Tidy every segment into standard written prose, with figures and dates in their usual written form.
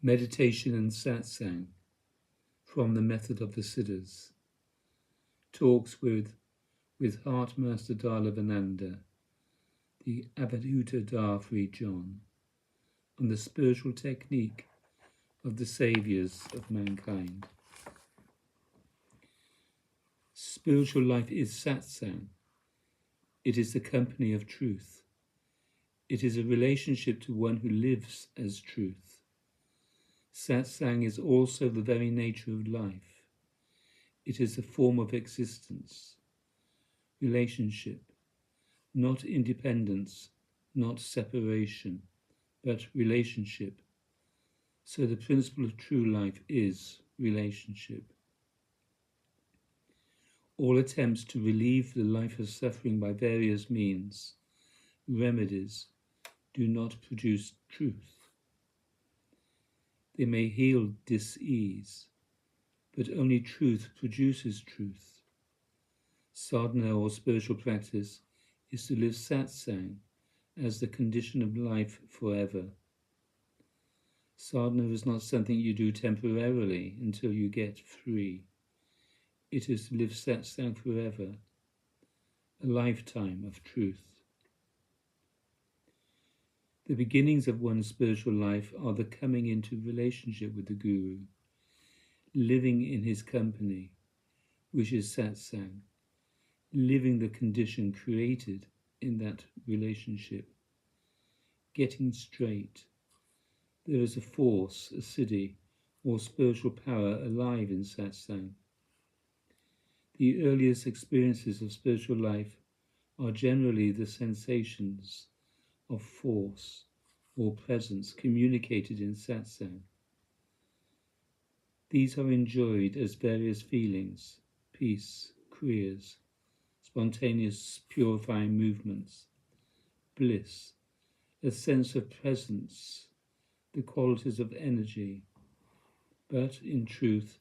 Meditation and Satsang from the Method of the SIDDHAS. Talks with Heart Master Dalavananda, the Avadhuta Darfri John, on the spiritual technique of the saviours of mankind. Spiritual life is Satsang. It is the company of truth. It is a relationship to one who lives as truth. Satsang is also the very nature of life. It is a form of existence. Relationship, not independence, not separation, but relationship. So the principle of true life is relationship. All attempts to relieve the life of suffering by various means, remedies, do not produce truth. They may heal dis-ease, but only truth produces truth. Sadhana or spiritual practice is to live satsang as the condition of life forever. Sadhana is not something you do temporarily until you get free. It is to live satsang forever, a lifetime of truth. The beginnings of one's spiritual life are the coming into relationship with the Guru, living in his company, which is satsang, living the condition created in that relationship, getting straight. There is a force, a siddhi, or spiritual power alive in satsang. The earliest experiences of spiritual life are generally the sensations of force or presence communicated in satsang. These are enjoyed as various feelings, peace, kriyas, spontaneous purifying movements, bliss, a sense of presence, the qualities of energy. But in truth,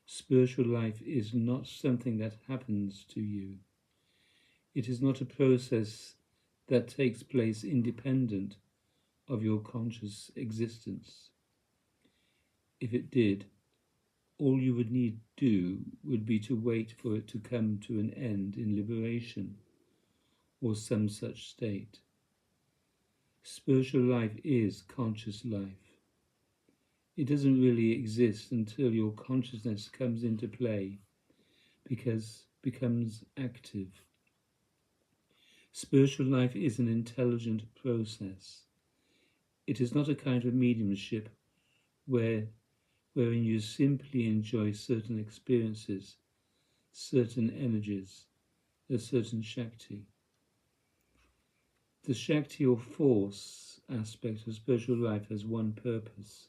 spiritual life is not something that happens to you. It is not a process that takes place independent of your conscious existence. If it did, all you would need do would be to wait for it to come to an end in liberation or some such state. Spiritual life is conscious life. It doesn't really exist until your consciousness comes into play, becomes active. Spiritual life is an intelligent process. It is not a kind of mediumship wherein you simply enjoy certain experiences, certain energies, a certain Shakti. The Shakti or force aspect of spiritual life has one purpose.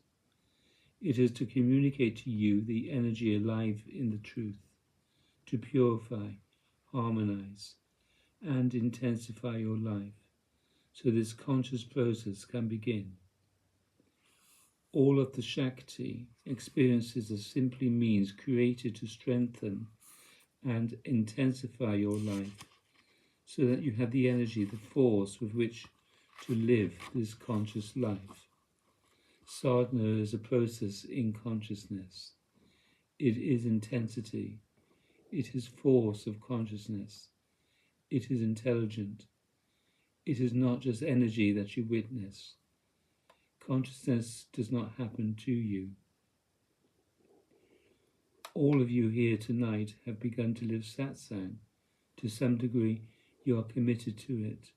It is to communicate to you the energy alive in the truth, to purify, harmonize, and intensify your life, so this conscious process can begin. All of the Shakti experiences are simply means created to strengthen and intensify your life, so that you have the energy, the force with which to live this conscious life. Sadhana is a process in consciousness. It is intensity. It is force of consciousness. It is intelligent. It is not just energy that you witness. Consciousness does not happen to you. All of you here tonight have begun to live satsang. To some degree, you are committed to it.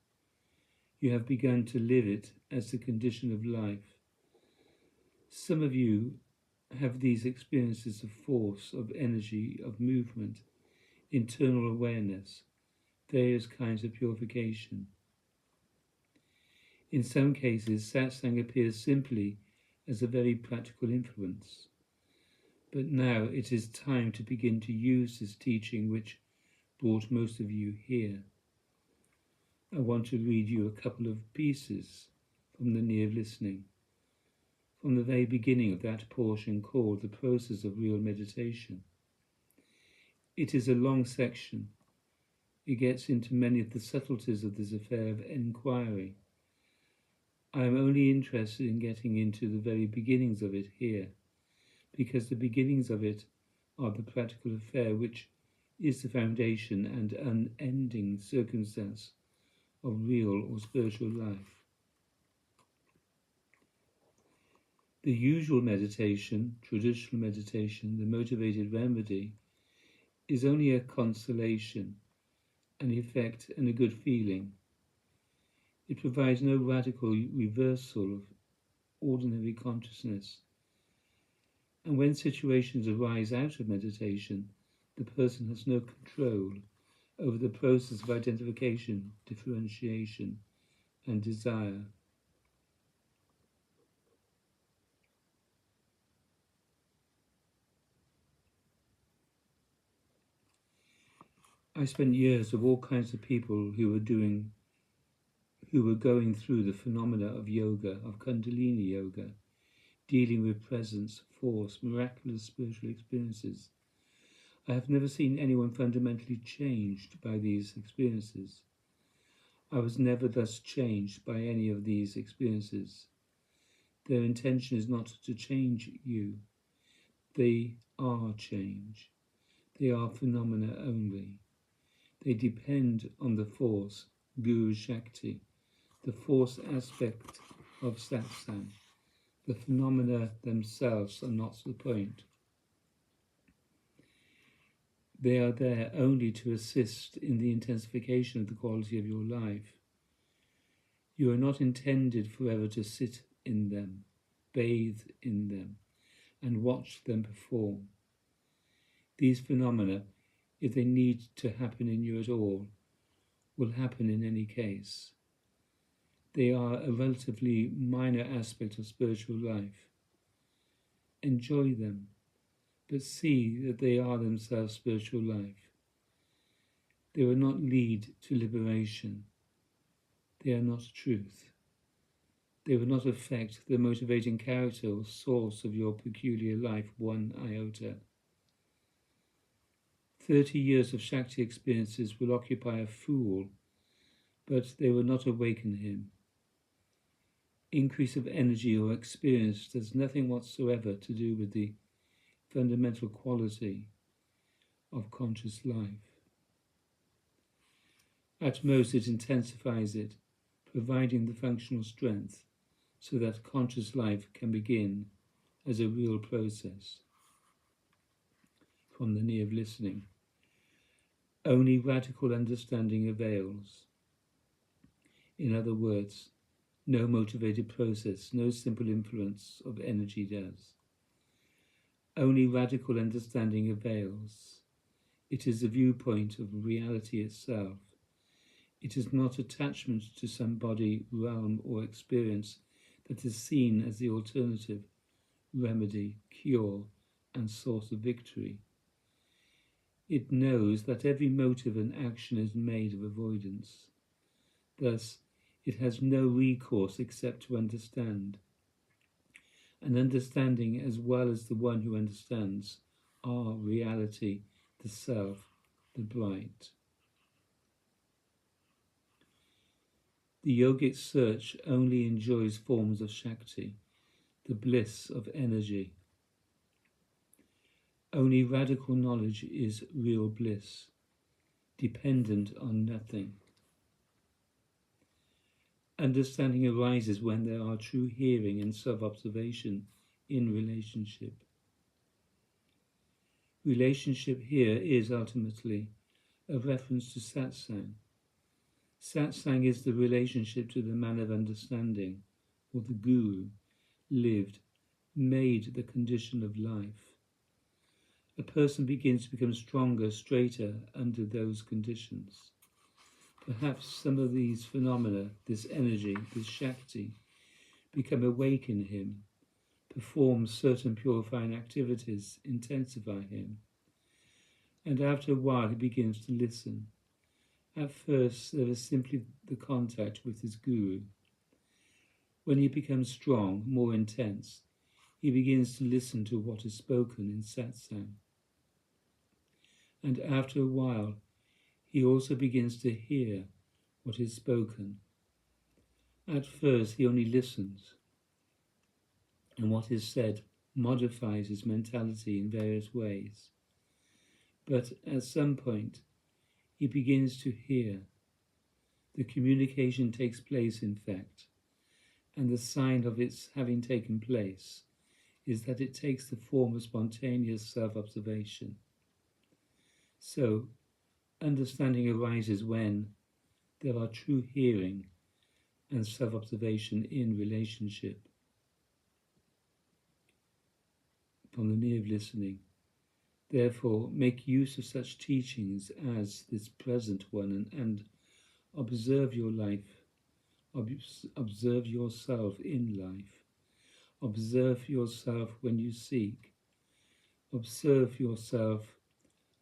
You have begun to live it as the condition of life. Some of you have these experiences of force, of energy, of movement, internal awareness, various kinds of purification. In some cases, satsang appears simply as a very practical influence. But now it is time to begin to use this teaching which brought most of you here. I want to read you a couple of pieces from the Near Listening, from the very beginning of that portion called The Process of Real Meditation. It is a long section. It gets into many of the subtleties of this affair of inquiry. I am only interested in getting into the very beginnings of it here, because the beginnings of it are the practical affair which is the foundation and unending circumstance of real or spiritual life. The usual meditation, traditional meditation, the motivated remedy, is only a consolation, an effect and a good feeling. It provides no radical reversal of ordinary consciousness. And when situations arise out of meditation, the person has no control over the process of identification, differentiation, and desire. I spent years with all kinds of people who were going through the phenomena of yoga, of Kundalini yoga, dealing with presence, force, miraculous spiritual experiences. I have never seen anyone fundamentally changed by these experiences. I was never thus changed by any of these experiences. Their intention is not to change you. They are change. They are phenomena only. They depend on the force, Guru Shakti, the force aspect of Satsang. The phenomena themselves are not the point. They are there only to assist in the intensification of the quality of your life. You are not intended forever to sit in them, bathe in them, and watch them perform. These phenomena, if they need to happen in you at all, will happen in any case. They are a relatively minor aspect of spiritual life. Enjoy them, but see that they are themselves spiritual life. They will not lead to liberation. They are not truth. They will not affect the motivating character or source of your peculiar life one iota. 30 years of Shakti experiences will occupy a fool, but they will not awaken him. Increase of energy or experience has nothing whatsoever to do with the fundamental quality of conscious life. At most, it intensifies it, providing the functional strength so that conscious life can begin as a real process. From the knee of listening. Only radical understanding avails. In other words, no motivated process, no simple influence of energy does. Only radical understanding avails. It is the viewpoint of reality itself. It is not attachment to some body, realm, or experience that is seen as the alternative, remedy, cure, and source of victory. It knows that every motive and action is made of avoidance. Thus, it has no recourse except to understand. And understanding, as well as the one who understands, are reality, the self, the bright. The yogic search only enjoys forms of Shakti, the bliss of energy. Only radical knowledge is real bliss, dependent on nothing. Understanding arises when there are true hearing and self-observation in relationship. Relationship here is ultimately a reference to Satsang. Satsang is the relationship to the man of understanding, or the Guru, lived, made the condition of life. A person begins to become stronger, straighter under those conditions. Perhaps some of these phenomena, this energy, this Shakti, become awake in him, perform certain purifying activities, intensify him. And after a while he begins to listen. At first there is simply the contact with his Guru. When he becomes strong, more intense, he begins to listen to what is spoken in Satsang. And after a while, he also begins to hear what is spoken. At first, he only listens, and what is said modifies his mentality in various ways. But at some point, he begins to hear. The communication takes place, in fact, and the sign of its having taken place is that it takes the form of spontaneous self-observation. So, understanding arises when there are true hearing and self-observation in relationship. From the knee of listening. Therefore, make use of such teachings as this present one and observe your life, observe yourself in life, observe yourself when you seek, observe yourself,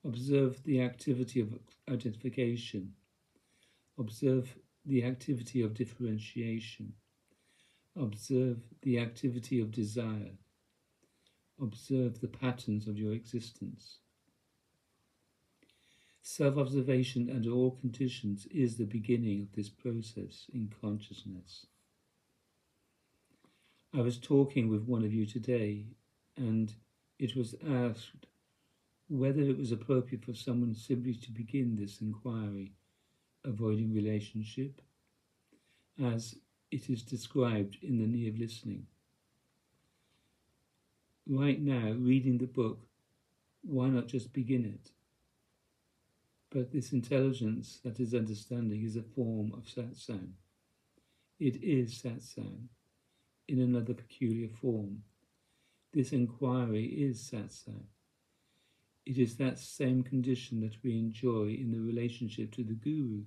observe the activity of identification, observe the activity of differentiation, observe the activity of desire, observe the patterns of your existence. Self-observation under all conditions is the beginning of this process in consciousness. I was talking with one of you today, and it was asked whether it was appropriate for someone simply to begin this inquiry, avoiding relationship, as it is described in the knee of listening. Right now, reading the book, why not just begin it? But this intelligence that is understanding is a form of Satsang. It is Satsang in another peculiar form. This inquiry is Satsang. It is that same condition that we enjoy in the relationship to the Guru,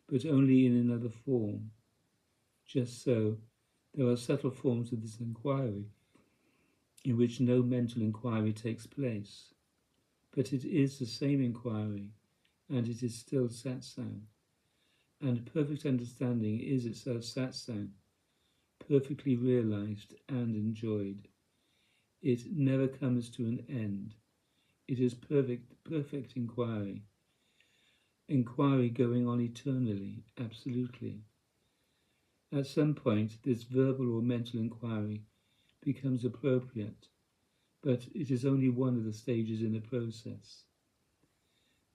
but only in another form. Just so, there are subtle forms of this inquiry in which no mental inquiry takes place, but it is the same inquiry, and it is still Satsang. And perfect understanding is itself Satsang, perfectly realized and enjoyed. It never comes to an end. It is perfect inquiry. Inquiry going on eternally, absolutely. At some point, this verbal or mental inquiry becomes appropriate, but it is only one of the stages in the process.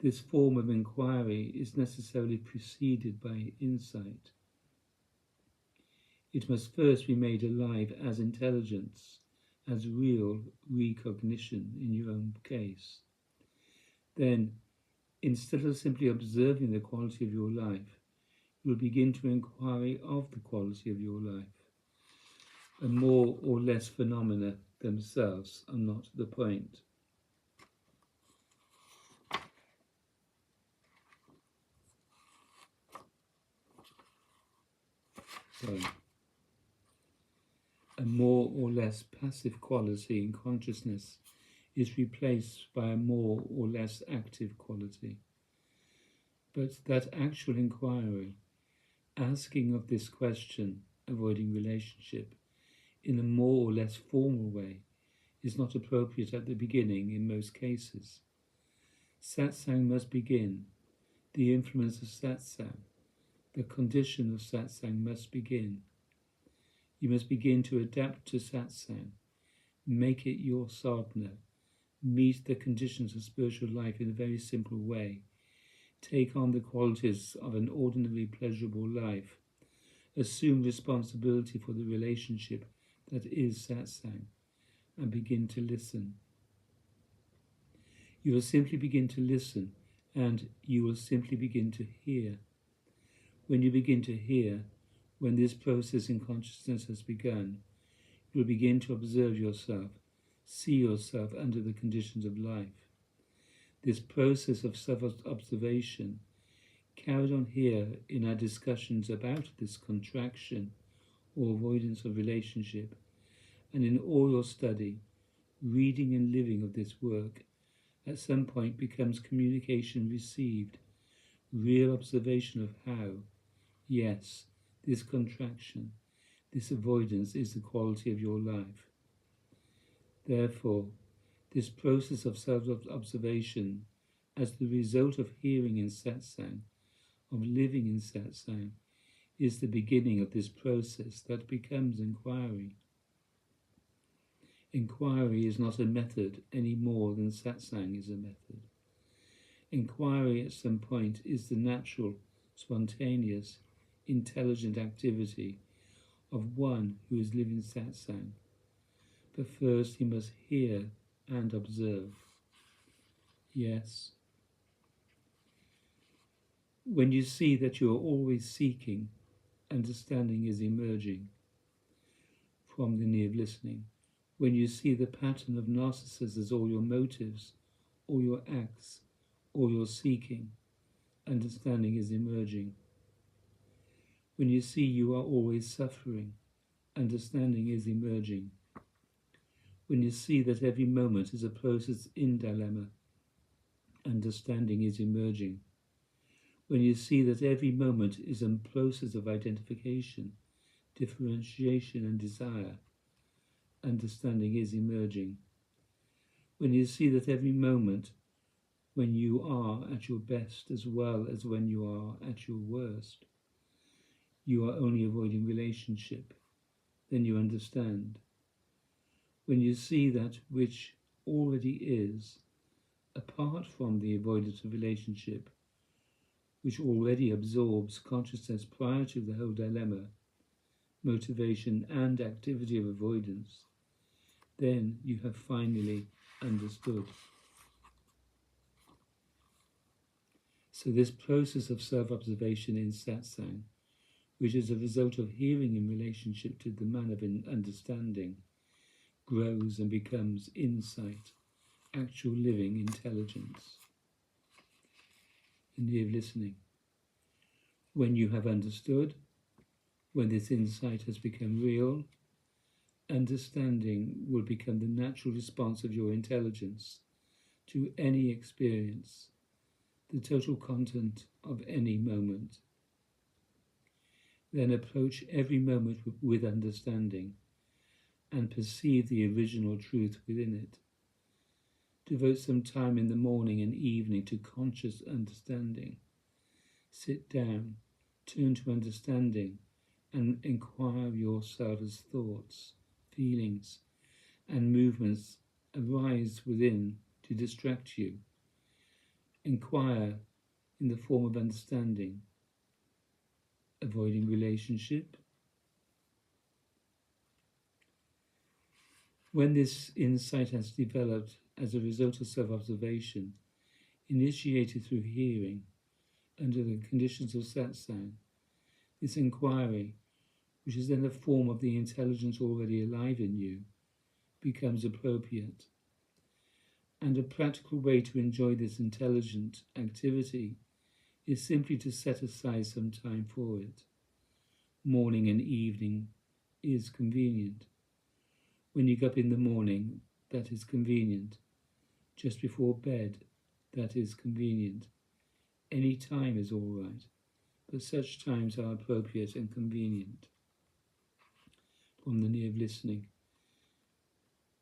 This form of inquiry is necessarily preceded by insight. It must first be made alive as intelligence, as real recognition in your own case. Then, instead of simply observing the quality of your life, you will begin to inquire of the quality of your life. And more or less phenomena themselves are not the point. So, a more or less passive quality in consciousness is replaced by a more or less active quality. But that actual inquiry, asking of this question, avoiding relationship, in a more or less formal way, is not appropriate at the beginning in most cases. Satsang must begin. The influence of Satsang, the condition of Satsang must begin. You must begin to adapt to Satsang, make it your sadhana, meet the conditions of spiritual life in a very simple way, take on the qualities of an ordinary pleasurable life, assume responsibility for the relationship that is Satsang, and begin to listen. You will simply begin to listen, and you will simply begin to hear. When you begin to hear, when this process in consciousness has begun, you will begin to observe yourself, see yourself under the conditions of life. This process of self-observation, carried on here in our discussions about this contraction or avoidance of relationship, and in all your study, reading and living of this work, at some point becomes communication received, real observation of how, yes, this contraction, this avoidance is the quality of your life. Therefore, this process of self-observation as the result of hearing in Satsang, of living in Satsang, is the beginning of this process that becomes inquiry. Inquiry is not a method any more than satsang is a method. Inquiry at some point is the natural, spontaneous, intelligent activity of one who is living satsang. But first he must hear and observe. Yes. When you see that you are always seeking, understanding is emerging from the knee of listening. When you see the pattern of narcissism as all your motives, all your acts, all your seeking, understanding is emerging. When you see you are always suffering, understanding is emerging. When you see that every moment is a process in dilemma, understanding is emerging. When you see that every moment is a process of identification, differentiation and desire, understanding is emerging. When you see that every moment when you are at your best as well as when you are at your worst, you are only avoiding relationship, then you understand. When you see that which already is, apart from the avoidance of relationship, which already absorbs consciousness prior to the whole dilemma, motivation and activity of avoidance, then you have finally understood. So this process of self-observation in satsang, which is a result of hearing in relationship to the man of understanding, grows and becomes insight, actual living intelligence. In the ear of listening. When you have understood, when this insight has become real, understanding will become the natural response of your intelligence to any experience, the total content of any moment. Then approach every moment with understanding and perceive the original truth within it. Devote some time in the morning and evening to conscious understanding. Sit down, turn to understanding, and inquire yourself as thoughts, feelings, and movements arise within to distract you. Inquire in the form of understanding, avoiding relationship. When this insight has developed as a result of self-observation, initiated through hearing, under the conditions of satsang, this inquiry, which is then a form of the intelligence already alive in you, becomes appropriate. And a practical way to enjoy this intelligent activity is simply to set aside some time for it. Morning and evening is convenient. When you get up in the morning, that is convenient. Just before bed, that is convenient. Any time is all right, but such times are appropriate and convenient. From the knee of listening.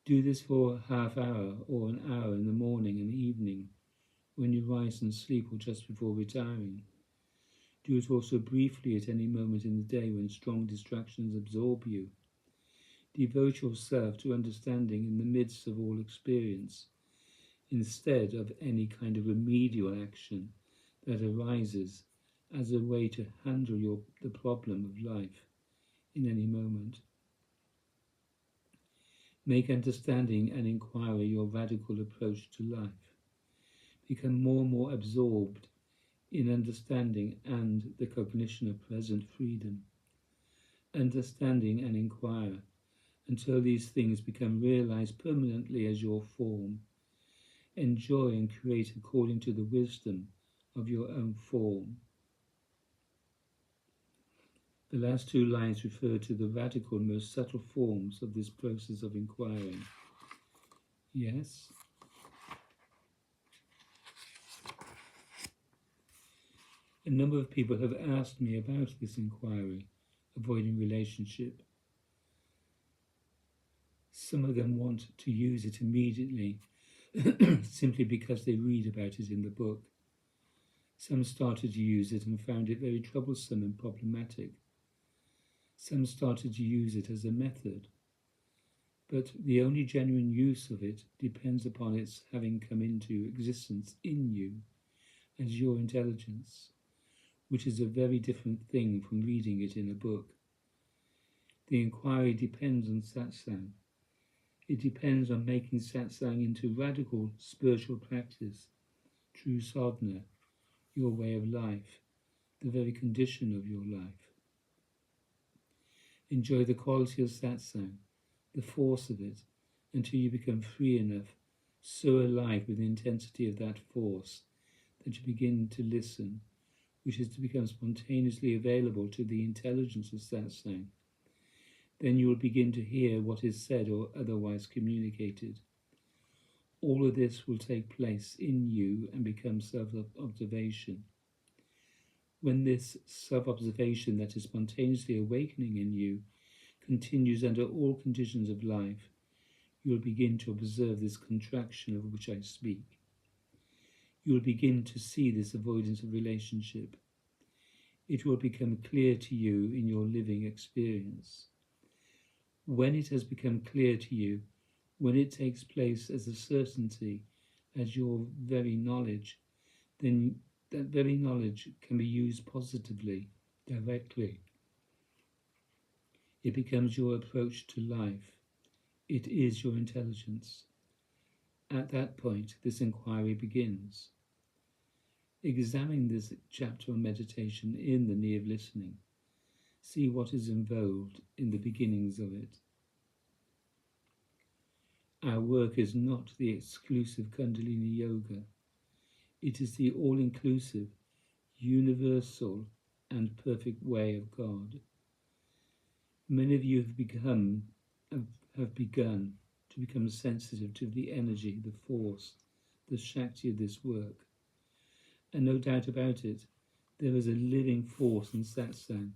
Do this for a half hour or an hour in the morning and evening, when you rise and sleep or just before retiring. Do it also briefly at any moment in the day when strong distractions absorb you. Devote yourself to understanding in the midst of all experience, instead of any kind of remedial action that arises as a way to handle the problem of life in any moment. Make understanding and inquiry your radical approach to life. Become more and more absorbed in understanding and the cognition of present freedom. Understanding and inquire until these things become realized permanently as your form. Enjoy and create according to the wisdom of your own form. The last two lines refer to the radical and most subtle forms of this process of inquiring. Yes? A number of people have asked me about this inquiry, avoiding relationship. Some of them want to use it immediately, simply because they read about it in the book. Some started to use it and found it very troublesome and problematic Some started to use it as a method, but the only genuine use of it depends upon its having come into existence in you as your intelligence, which is a very different thing from reading it in a book. The inquiry depends on satsang. It depends on making satsang into radical spiritual practice, true sadhana, your way of life, the very condition of your life. Enjoy the quality of satsang, the force of it, until you become free enough, so alive with the intensity of that force, that you begin to listen, which is to become spontaneously available to the intelligence of satsang. Then you will begin to hear what is said or otherwise communicated. All of this will take place in you and become self-observation. When this self-observation that is spontaneously awakening in you continues under all conditions of life, you will begin to observe this contraction of which I speak. You will begin to see this avoidance of relationship. It will become clear to you in your living experience. When it has become clear to you, when it takes place as a certainty, as your very knowledge, then that very knowledge can be used positively, directly. It becomes your approach to life. It is your intelligence. At that point, this inquiry begins. Examine this chapter on meditation in the knee of listening. See what is involved in the beginnings of it. Our work is not the exclusive Kundalini Yoga. It is the all-inclusive, universal and perfect way of God. Many of you have begun to become sensitive to the energy, the force, the Shakti of this work. And no doubt about it, there is a living force in Satsang.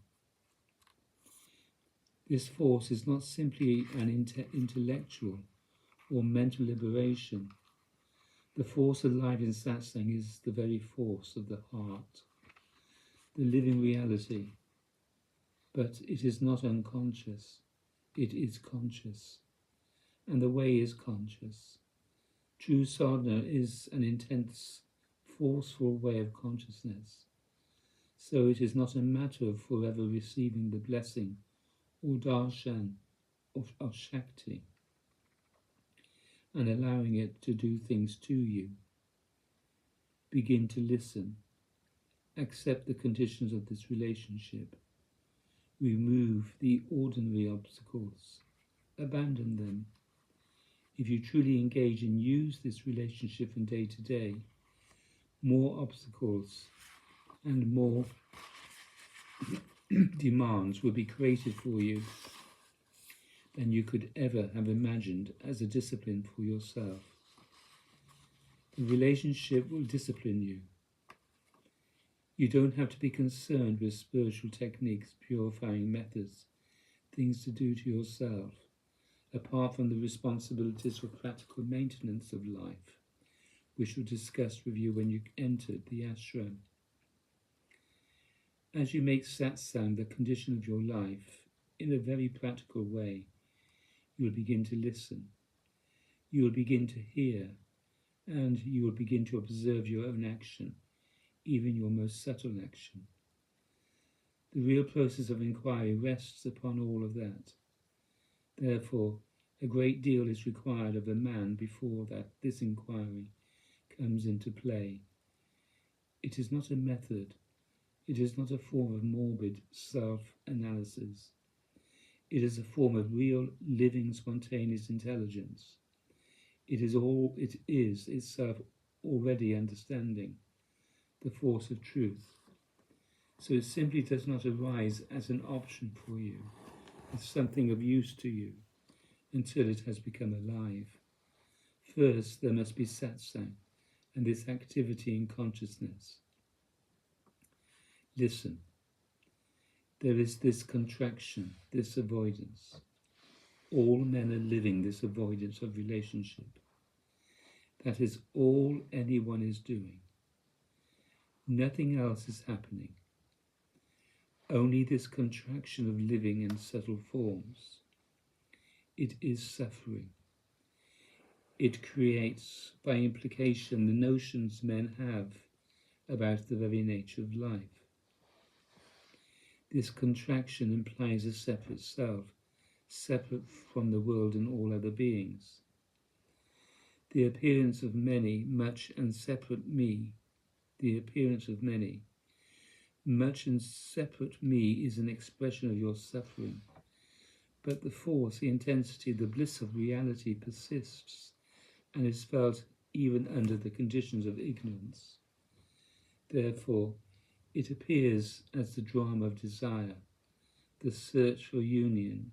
This force is not simply an intellectual or mental liberation. The force alive in Satsang is the very force of the heart, the living reality. But it is not unconscious, it is conscious, and the way is conscious. True sadhana is an intense, forceful way of consciousness, so it is not a matter of forever receiving the blessing or darshan of Shakti and allowing it to do things to you. Begin to listen, accept the conditions of this relationship, remove the ordinary obstacles, abandon them. If you truly engage and use this relationship from day to day, more obstacles and more demands will be created for you than you could ever have imagined as a discipline for yourself. The relationship will discipline you. You don't have to be concerned with spiritual techniques, purifying methods, things to do to yourself, apart from the responsibilities for practical maintenance of life, which we'll discuss with you when you entered the ashram. As you make satsang the condition of your life, in a very practical way, you will begin to listen, you will begin to hear, and you will begin to observe your own action, even your most subtle action. The real process of inquiry rests upon all of that. Therefore, a great deal is required of a man before this inquiry comes into play. It is not a method. It is not a form of morbid self-analysis. It is a form of real, living, spontaneous intelligence. It is itself already understanding the force of truth. So it simply does not arise as an option for you, as something of use to you, until it has become alive. First, there must be satsang, and this activity in consciousness. Listen. There is this contraction, this avoidance. All men are living this avoidance of relationship. That is all anyone is doing. Nothing else is happening. only this contraction of living in subtle forms. It is suffering. It creates, by implication, the notions men have about the very nature of life. This contraction implies a separate self, separate from the world and all other beings. The appearance of many, much and separate me, the appearance of many, much and separate me is an expression of your suffering, but the force, the intensity, the bliss of reality persists and is felt even under the conditions of ignorance. Therefore, it appears as the drama of desire, the search for union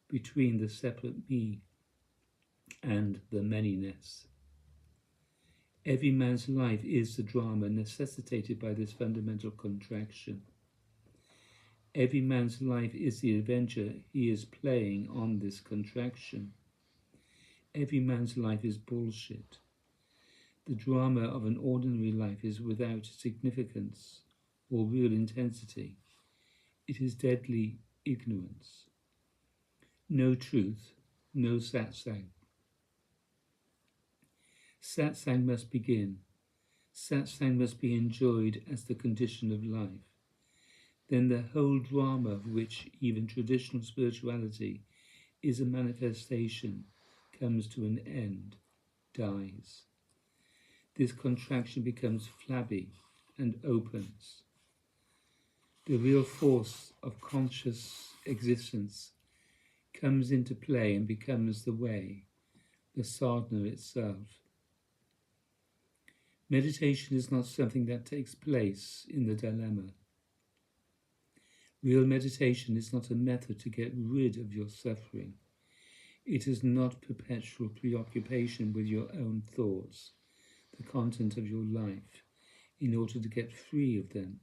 between the separate me and the manyness. Every man's life is the drama necessitated by this fundamental contraction. Every man's life is the adventure he is playing on this contraction. Every man's life is bullshit. The drama of an ordinary life is without significance or real intensity. It is deadly ignorance. No truth, no satsang. Satsang must begin. Satsang must be enjoyed as the condition of life. Then the whole drama of which even traditional spirituality is a manifestation comes to an end, dies. This contraction becomes flabby and opens. The real force of conscious existence comes into play and becomes the way, the sadhana itself. Meditation is not something that takes place in the dilemma. Real meditation is not a method to get rid of your suffering. It is not perpetual preoccupation with your own thoughts, the content of your life, in order to get free of them,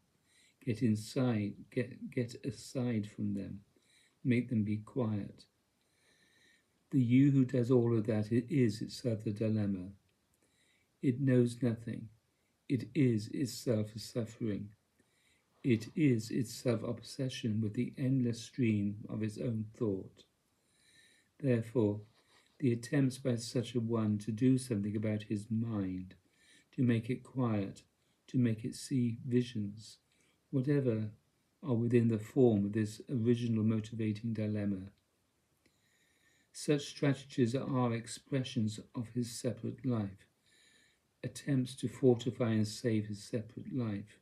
get aside from them, make them be quiet. The you who does all of that is itself the dilemma. It knows nothing. It is itself a suffering. It is itself obsession with the endless stream of its own thought. Therefore, the attempts by such a one to do something about his mind, to make it quiet, to make it see visions, whatever, are within the form of this original motivating dilemma. Such strategies are expressions of his separate life, attempts to fortify and save his separate life,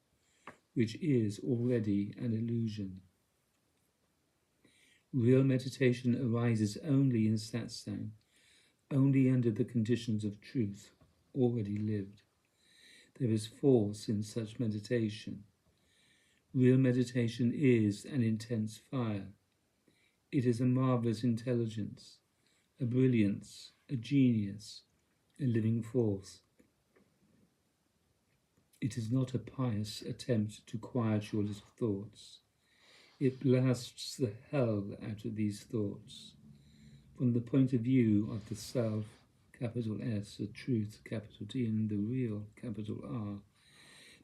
which is already an illusion. Real meditation arises only in satsang, only under the conditions of truth already lived. There is force in such meditation. Real meditation is an intense fire. It is a marvelous intelligence, a brilliance, a genius, a living force. It is not a pious attempt to quiet your little thoughts. It blasts the hell out of these thoughts. From the point of view of the self, capital S, the truth, capital T, and the real, capital R,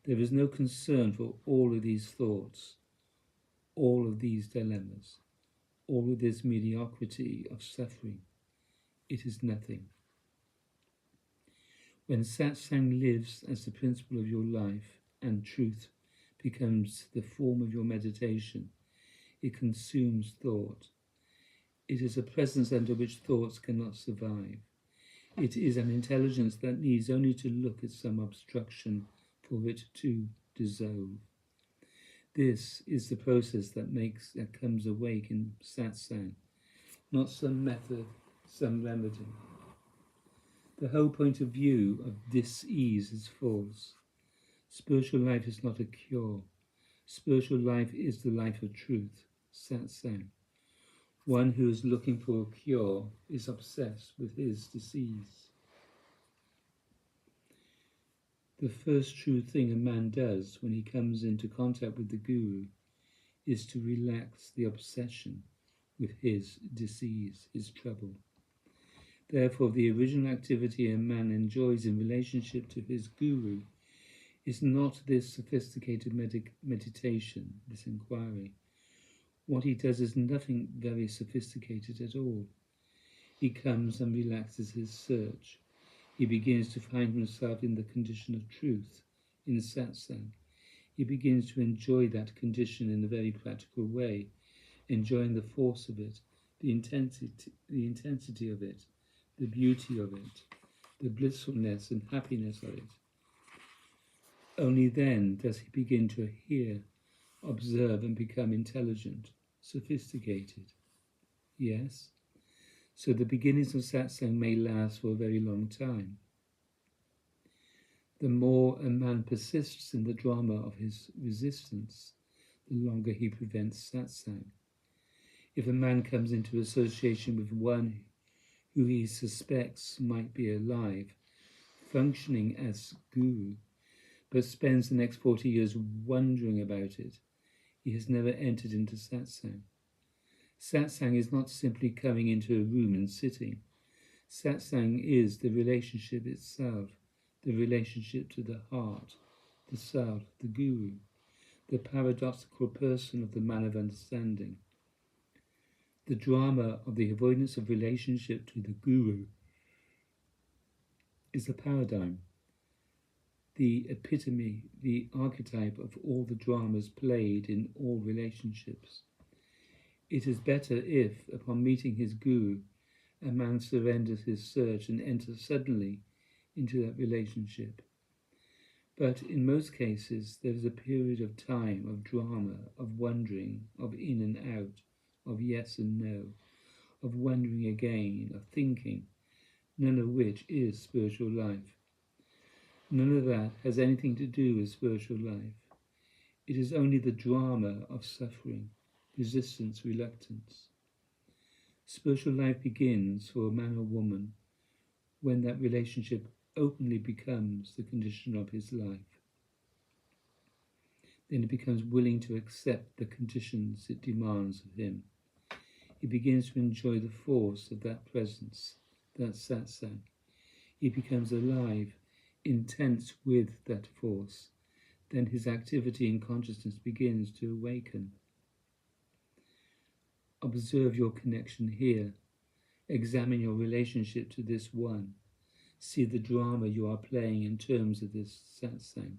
there is no concern for all of these thoughts, all of these dilemmas, all of this mediocrity of suffering. It is nothing. When satsang lives as the principle of your life and truth becomes the form of your meditation, it consumes thought. It is a presence under which thoughts cannot survive. It is an intelligence that needs only to look at some obstruction for it to dissolve. This is the process that comes awake in satsang, not some method, some remedy. The whole point of view of dis-ease is false. Spiritual life is not a cure. Spiritual life is the life of truth, satsang. One who is looking for a cure is obsessed with his disease. The first true thing a man does when he comes into contact with the Guru is to relax the obsession with his disease, his trouble. Therefore, the original activity a man enjoys in relationship to his Guru is not this sophisticated meditation, this inquiry, What he does is nothing very sophisticated at all. He comes and relaxes his search. He begins to find himself in the condition of truth, in satsang. He begins to enjoy that condition in a very practical way, enjoying the force of it, the intensity of it, the beauty of it, the blissfulness and happiness of it. Only then does he begin to hear, observe and become intelligent, sophisticated. Yes? So the beginnings of satsang may last for a very long time. The more a man persists in the drama of his resistance, the longer he prevents satsang. If a man comes into association with one who he suspects might be alive, functioning as guru, but spends the next 40 years wondering about it, he has never entered into satsang. Satsang is not simply coming into a room and sitting. Satsang is the relationship itself, the relationship to the heart, the self, the guru, the paradoxical person of the man of understanding. The drama of the avoidance of relationship to the guru is the paradigm, the epitome, the archetype of all the dramas played in all relationships. It is better if, upon meeting his guru, a man surrenders his search and enters suddenly into that relationship. But in most cases, there is a period of time, of drama, of wondering, of in and out, of yes and no, of wondering again, of thinking, none of which is spiritual life. None of that has anything to do with spiritual life. It is only the drama of suffering, resistance, reluctance. Spiritual life begins for a man or woman when that relationship openly becomes the condition of his life. Then he becomes willing to accept the conditions it demands of him. He begins to enjoy the force of that presence, that satsang. He becomes alive, intense with that force. Then his activity in consciousness begins to awaken. Observe your connection here. Examine your relationship to this one. See the drama you are playing in terms of this satsang,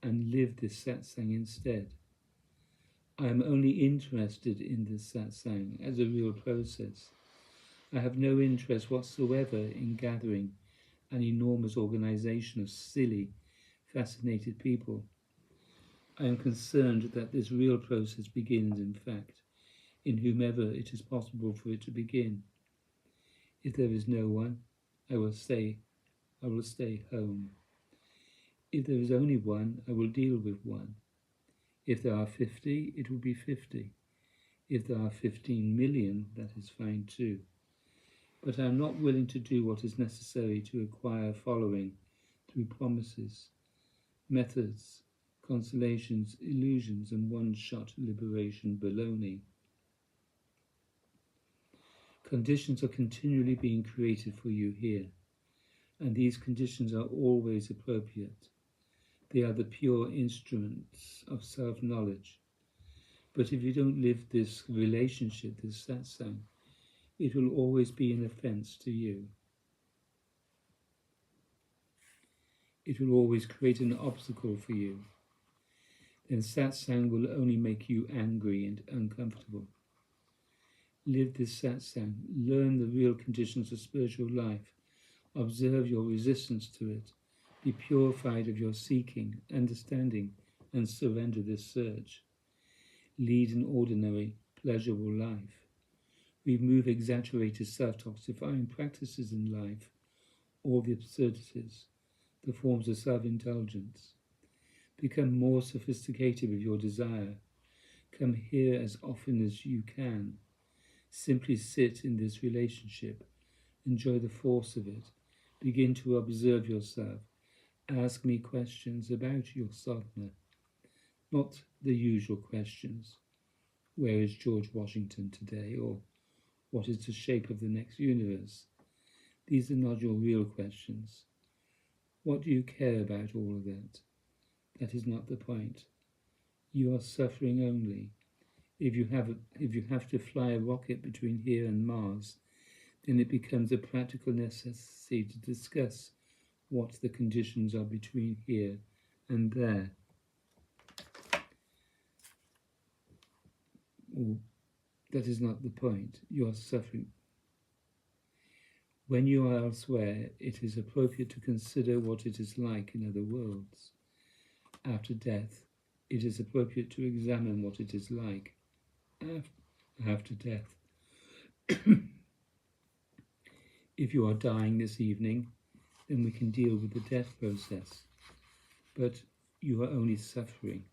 and live this satsang instead. I am only interested in this satsang as a real process. I have no interest whatsoever in gathering an enormous organization of silly, fascinated people. I am concerned that this real process begins, in fact, in whomever it is possible for it to begin. If there is no one, I will stay home. If there is only one, I will deal with one. If there are 50, it will be 50. If there are 15 million, that is fine too. But I am not willing to do what is necessary to acquire following through promises, methods, consolations, illusions, and one-shot liberation baloney. Conditions are continually being created for you here, and these conditions are always appropriate. They are the pure instruments of self-knowledge. But if you don't live this relationship, this satsang, it will always be an offense to you. It will always create an obstacle for you. Then satsang will only make you angry and uncomfortable. Live this satsang, learn the real conditions of spiritual life, observe your resistance to it, be purified of your seeking, understanding, and surrender this search. Lead an ordinary, pleasurable life. Remove exaggerated self-toxifying practices in life, all the absurdities, the forms of self-indulgence. Become more sophisticated with your desire. Come here as often as you can. Simply sit in this relationship. Enjoy the force of it. Begin to observe yourself. Ask me questions about your sadhana. Not the usual questions. Where is George Washington today? Or what is the shape of the next universe? These are not your real questions. What do you care about all of that? That is not the point. You are suffering only. If you have to fly a rocket between here and Mars, then it becomes a practical necessity to discuss what the conditions are between here and there. Or, that is not the point. You are suffering. When you are elsewhere, it is appropriate to consider what it is like in other worlds. After death, it is appropriate to examine what it is like after death. If you are dying this evening, then we can deal with the death process. But you are only suffering.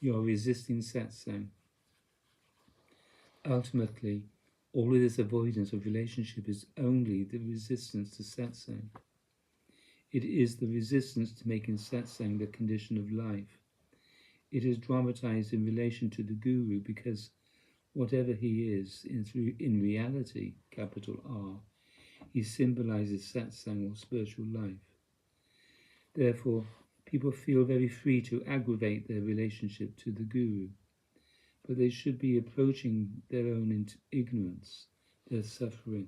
You are resisting satsang. Ultimately, all of this avoidance of relationship is only the resistance to satsang. It is the resistance to making satsang the condition of life. It is dramatized in relation to the guru because whatever he is, in reality, capital R, he symbolizes satsang or spiritual life. Therefore, people feel very free to aggravate their relationship to the guru, but they should be approaching their own ignorance, their suffering.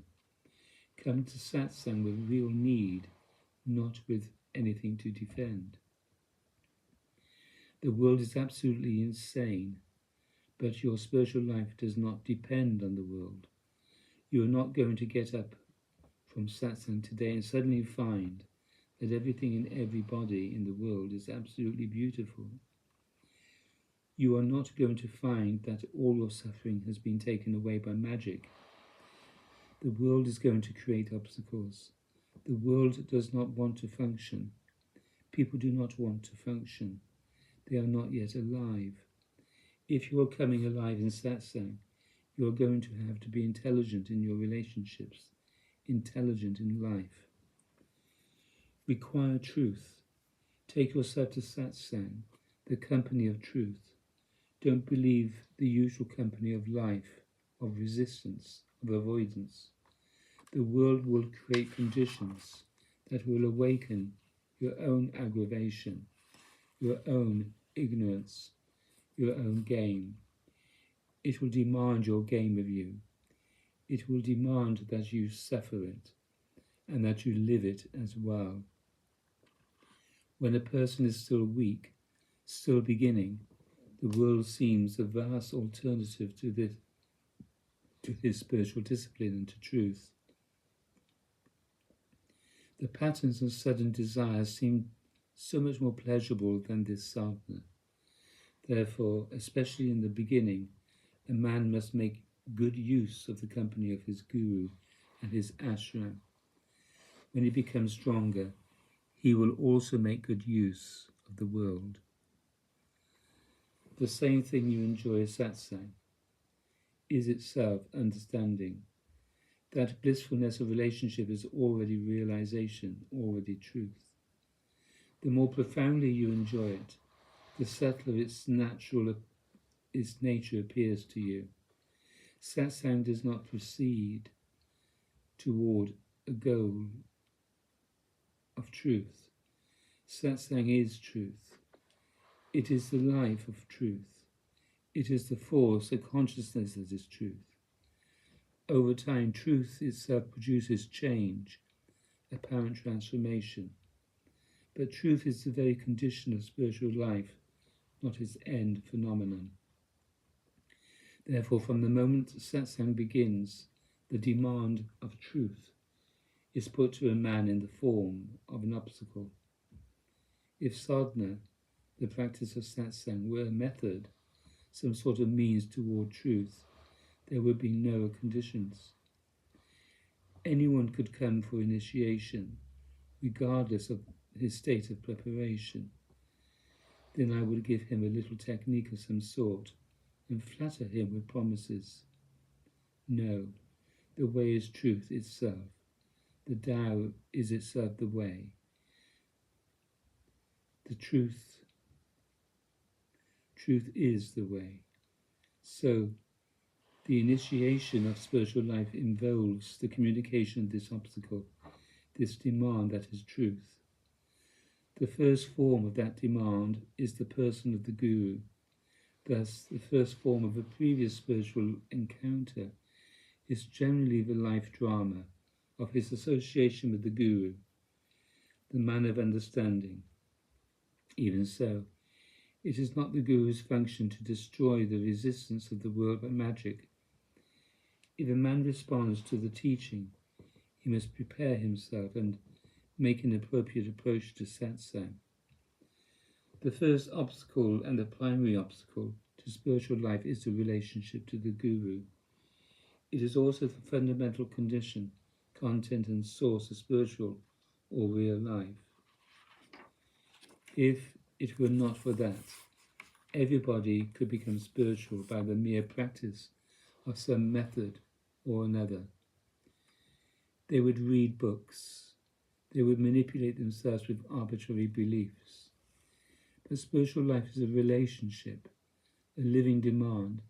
Come to satsang with real need, not with anything to defend. The world is absolutely insane, but your spiritual life does not depend on the world. You are not going to get up from satsang today and suddenly find that everything and everybody in the world is absolutely beautiful. You are not going to find that all your suffering has been taken away by magic. The world is going to create obstacles. The world does not want to function. People do not want to function. They are not yet alive. If you are coming alive in satsang, you are going to have to be intelligent in your relationships, intelligent in life. Require truth. Take yourself to satsang, the company of truth. Don't believe the usual company of life, of resistance, of avoidance. The world will create conditions that will awaken your own aggravation, your own ignorance, your own game. It will demand your game of you. It will demand that you suffer it and that you live it as well. When a person is still weak, still beginning, the world seems a vast alternative to his spiritual discipline and to truth. The patterns of sudden desire seem so much more pleasurable than this sadhana. Therefore, especially in the beginning, a man must make good use of the company of his guru and his ashram. When he becomes stronger, he will also make good use of the world. The same thing you enjoy as satsang is itself understanding. That blissfulness of relationship is already realization, already truth. The more profoundly you enjoy it, the subtler its nature appears to you. Satsang does not proceed toward a goal of truth. Satsang is truth. It is the life of truth. It is the force, the consciousness that is truth. Over time, truth itself produces change, apparent transformation. But truth is the very condition of spiritual life, not its end phenomenon. Therefore, from the moment satsang begins, the demand of truth is put to a man in the form of an obstacle. If sadhana, the practice of satsang, were a method, some sort of means toward truth, there would be no conditions. Anyone could come for initiation, regardless of his state of preparation. Then I would give him a little technique of some sort and flatter him with promises. No, the way is truth itself. The Tao is itself the way. The truth is the way. So, the initiation of spiritual life involves the communication of this obstacle, this demand that is truth. The first form of that demand is the person of the guru. Thus, the first form of a previous spiritual encounter is generally the life drama of his association with the Guru, the man of understanding. Even so, it is not the Guru's function to destroy the resistance of the world by magic. If a man responds to the teaching, he must prepare himself and make an appropriate approach to satsang. The first obstacle and the primary obstacle to spiritual life is the relationship to the Guru. It is also the fundamental condition, content and source of spiritual or real life. If it were not for that, everybody could become spiritual by the mere practice of some method or another. They would read books. They would manipulate themselves with arbitrary beliefs. But spiritual life is a relationship, a living demand.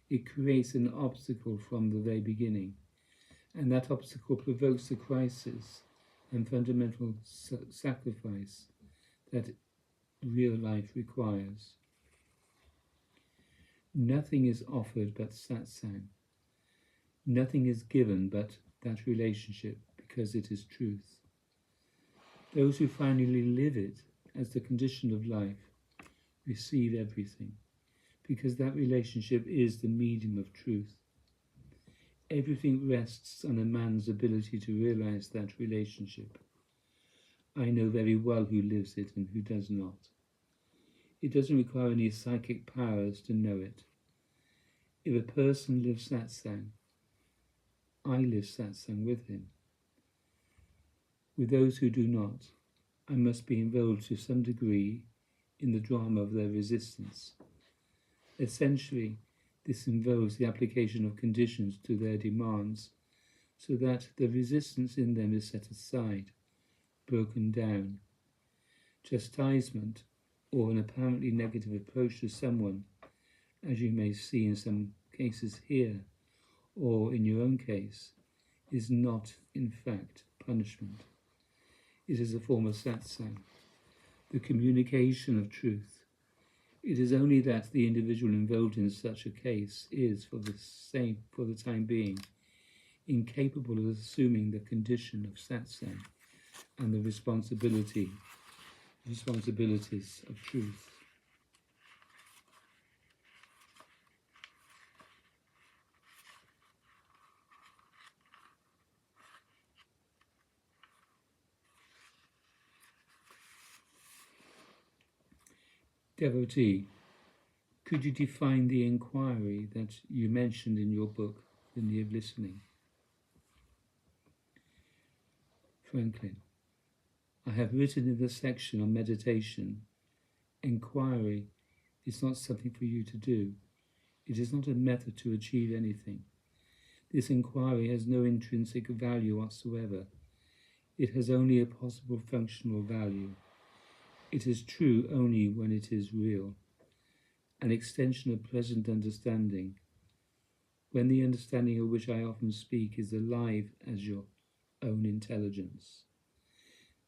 It creates an obstacle from the very beginning, and that obstacle provokes the crisis and fundamental sacrifice that real life requires. Nothing is offered but satsang. Nothing is given but that relationship, because it is truth. Those who finally live it as the condition of life receive everything, because that relationship is the medium of truth. Everything rests on a man's ability to realize that relationship. I know very well who lives it and who does not. It doesn't require any psychic powers to know it. If a person lives satsang, I live satsang with him. With those who do not, I must be involved to some degree in the drama of their resistance. Essentially, this involves the application of conditions to their demands so that the resistance in them is set aside, broken down. Chastisement or an apparently negative approach to someone, as you may see in some cases here, or in your own case, is not, in fact, punishment. It is a form of satsang, the communication of truth. It is only that the individual involved in such a case is, for the time being, incapable of assuming the condition of satsang and the responsibilities of truth. Devotee, could you define the inquiry that you mentioned in your book, The Knee of Listening? Franklin, I have written in the section on meditation, inquiry is not something for you to do. It is not a method to achieve anything. This inquiry has no intrinsic value whatsoever. It has only a possible functional value. It is true only when it is real, an extension of present understanding, when the understanding of which I often speak is alive as your own intelligence.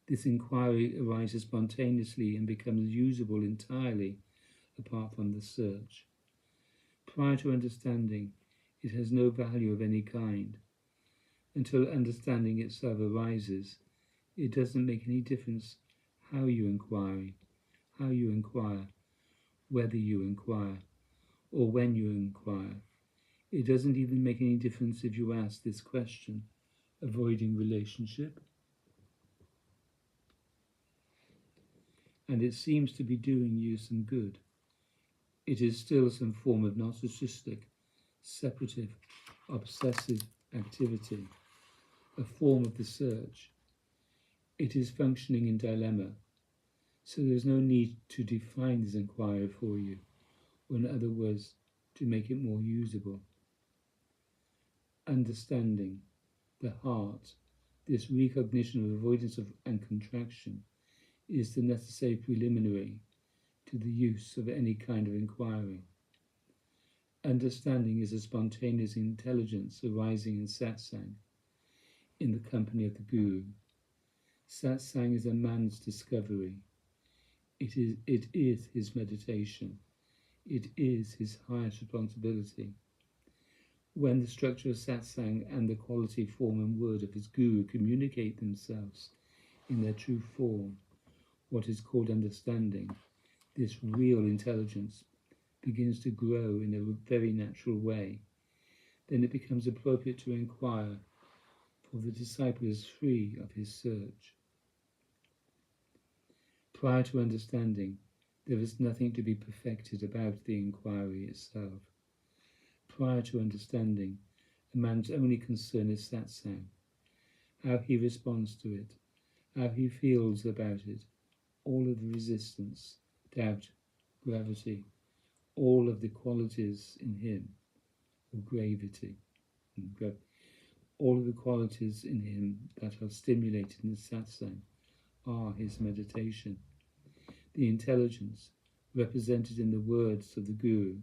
This inquiry arises spontaneously and becomes usable entirely apart from the search. Prior to understanding, it has no value of any kind. Until understanding itself arises, it doesn't make any difference how you inquire, whether you inquire, or when you inquire. It doesn't even make any difference if you ask this question, avoiding relationship. And it seems to be doing you some good. It is still some form of narcissistic, separative, obsessive activity, a form of the search. It is functioning in dilemma, so there is no need to define this inquiry for you, or in other words, to make it more usable. Understanding, the heart, this recognition of avoidance and contraction, is the necessary preliminary to the use of any kind of inquiry. Understanding is a spontaneous intelligence arising in satsang, in the company of the Guru. Satsang is a man's discovery. It is his meditation. It is his highest responsibility. When the structure of satsang and the quality, form and word of his guru communicate themselves in their true form, what is called understanding, this real intelligence begins to grow in a very natural way. Then it becomes appropriate to inquire, for the disciple is free of his search. Prior to understanding, there is nothing to be perfected about the inquiry itself. Prior to understanding, a man's only concern is satsang, how he responds to it, how he feels about it, all of the resistance, doubt, gravity, all of the qualities in him, or gravity, all of the qualities in him that are stimulated in the satsang are his meditation. The intelligence, represented in the words of the Guru,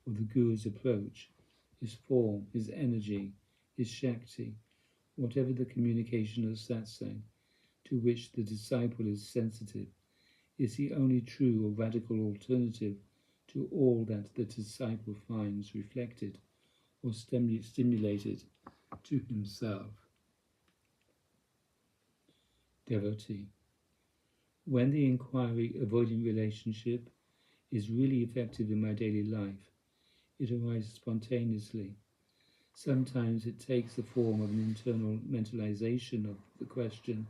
or the Guru's approach, his form, his energy, his Shakti, whatever the communication of satsang to which the disciple is sensitive, is the only true or radical alternative to all that the disciple finds reflected or stimulated to himself. Devotee. When the inquiry avoiding relationship is really effective in my daily life, it arises spontaneously. Sometimes it takes the form of an internal mentalization of the question,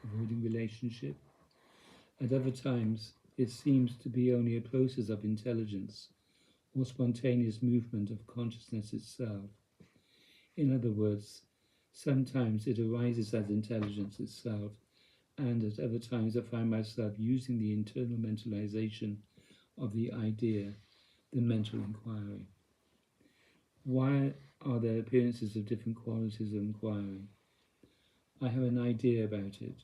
avoiding relationship. At other times, it seems to be only a process of intelligence or spontaneous movement of consciousness itself. In other words, sometimes it arises as intelligence itself, and at other times I find myself using the internal mentalization of the idea, the mental inquiry. Why are there appearances of different qualities of inquiry? I have an idea about it.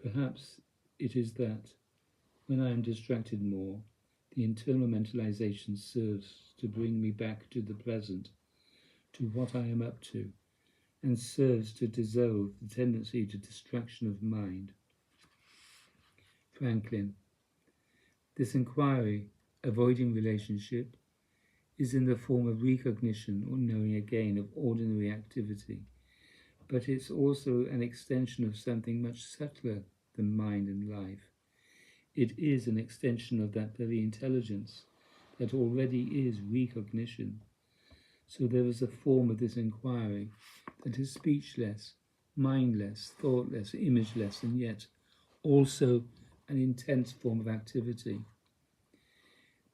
Perhaps it is that when I am distracted more, the internal mentalization serves to bring me back to the present, to what I am up to, and serves to dissolve the tendency to distraction of mind. Franklin. This inquiry, avoiding relationship, is in the form of recognition or knowing again of ordinary activity, but it's also an extension of something much subtler than mind and life. It is an extension of that very intelligence that already is recognition. So there is a form of this inquiry that is speechless, mindless, thoughtless, imageless, and yet also an intense form of activity.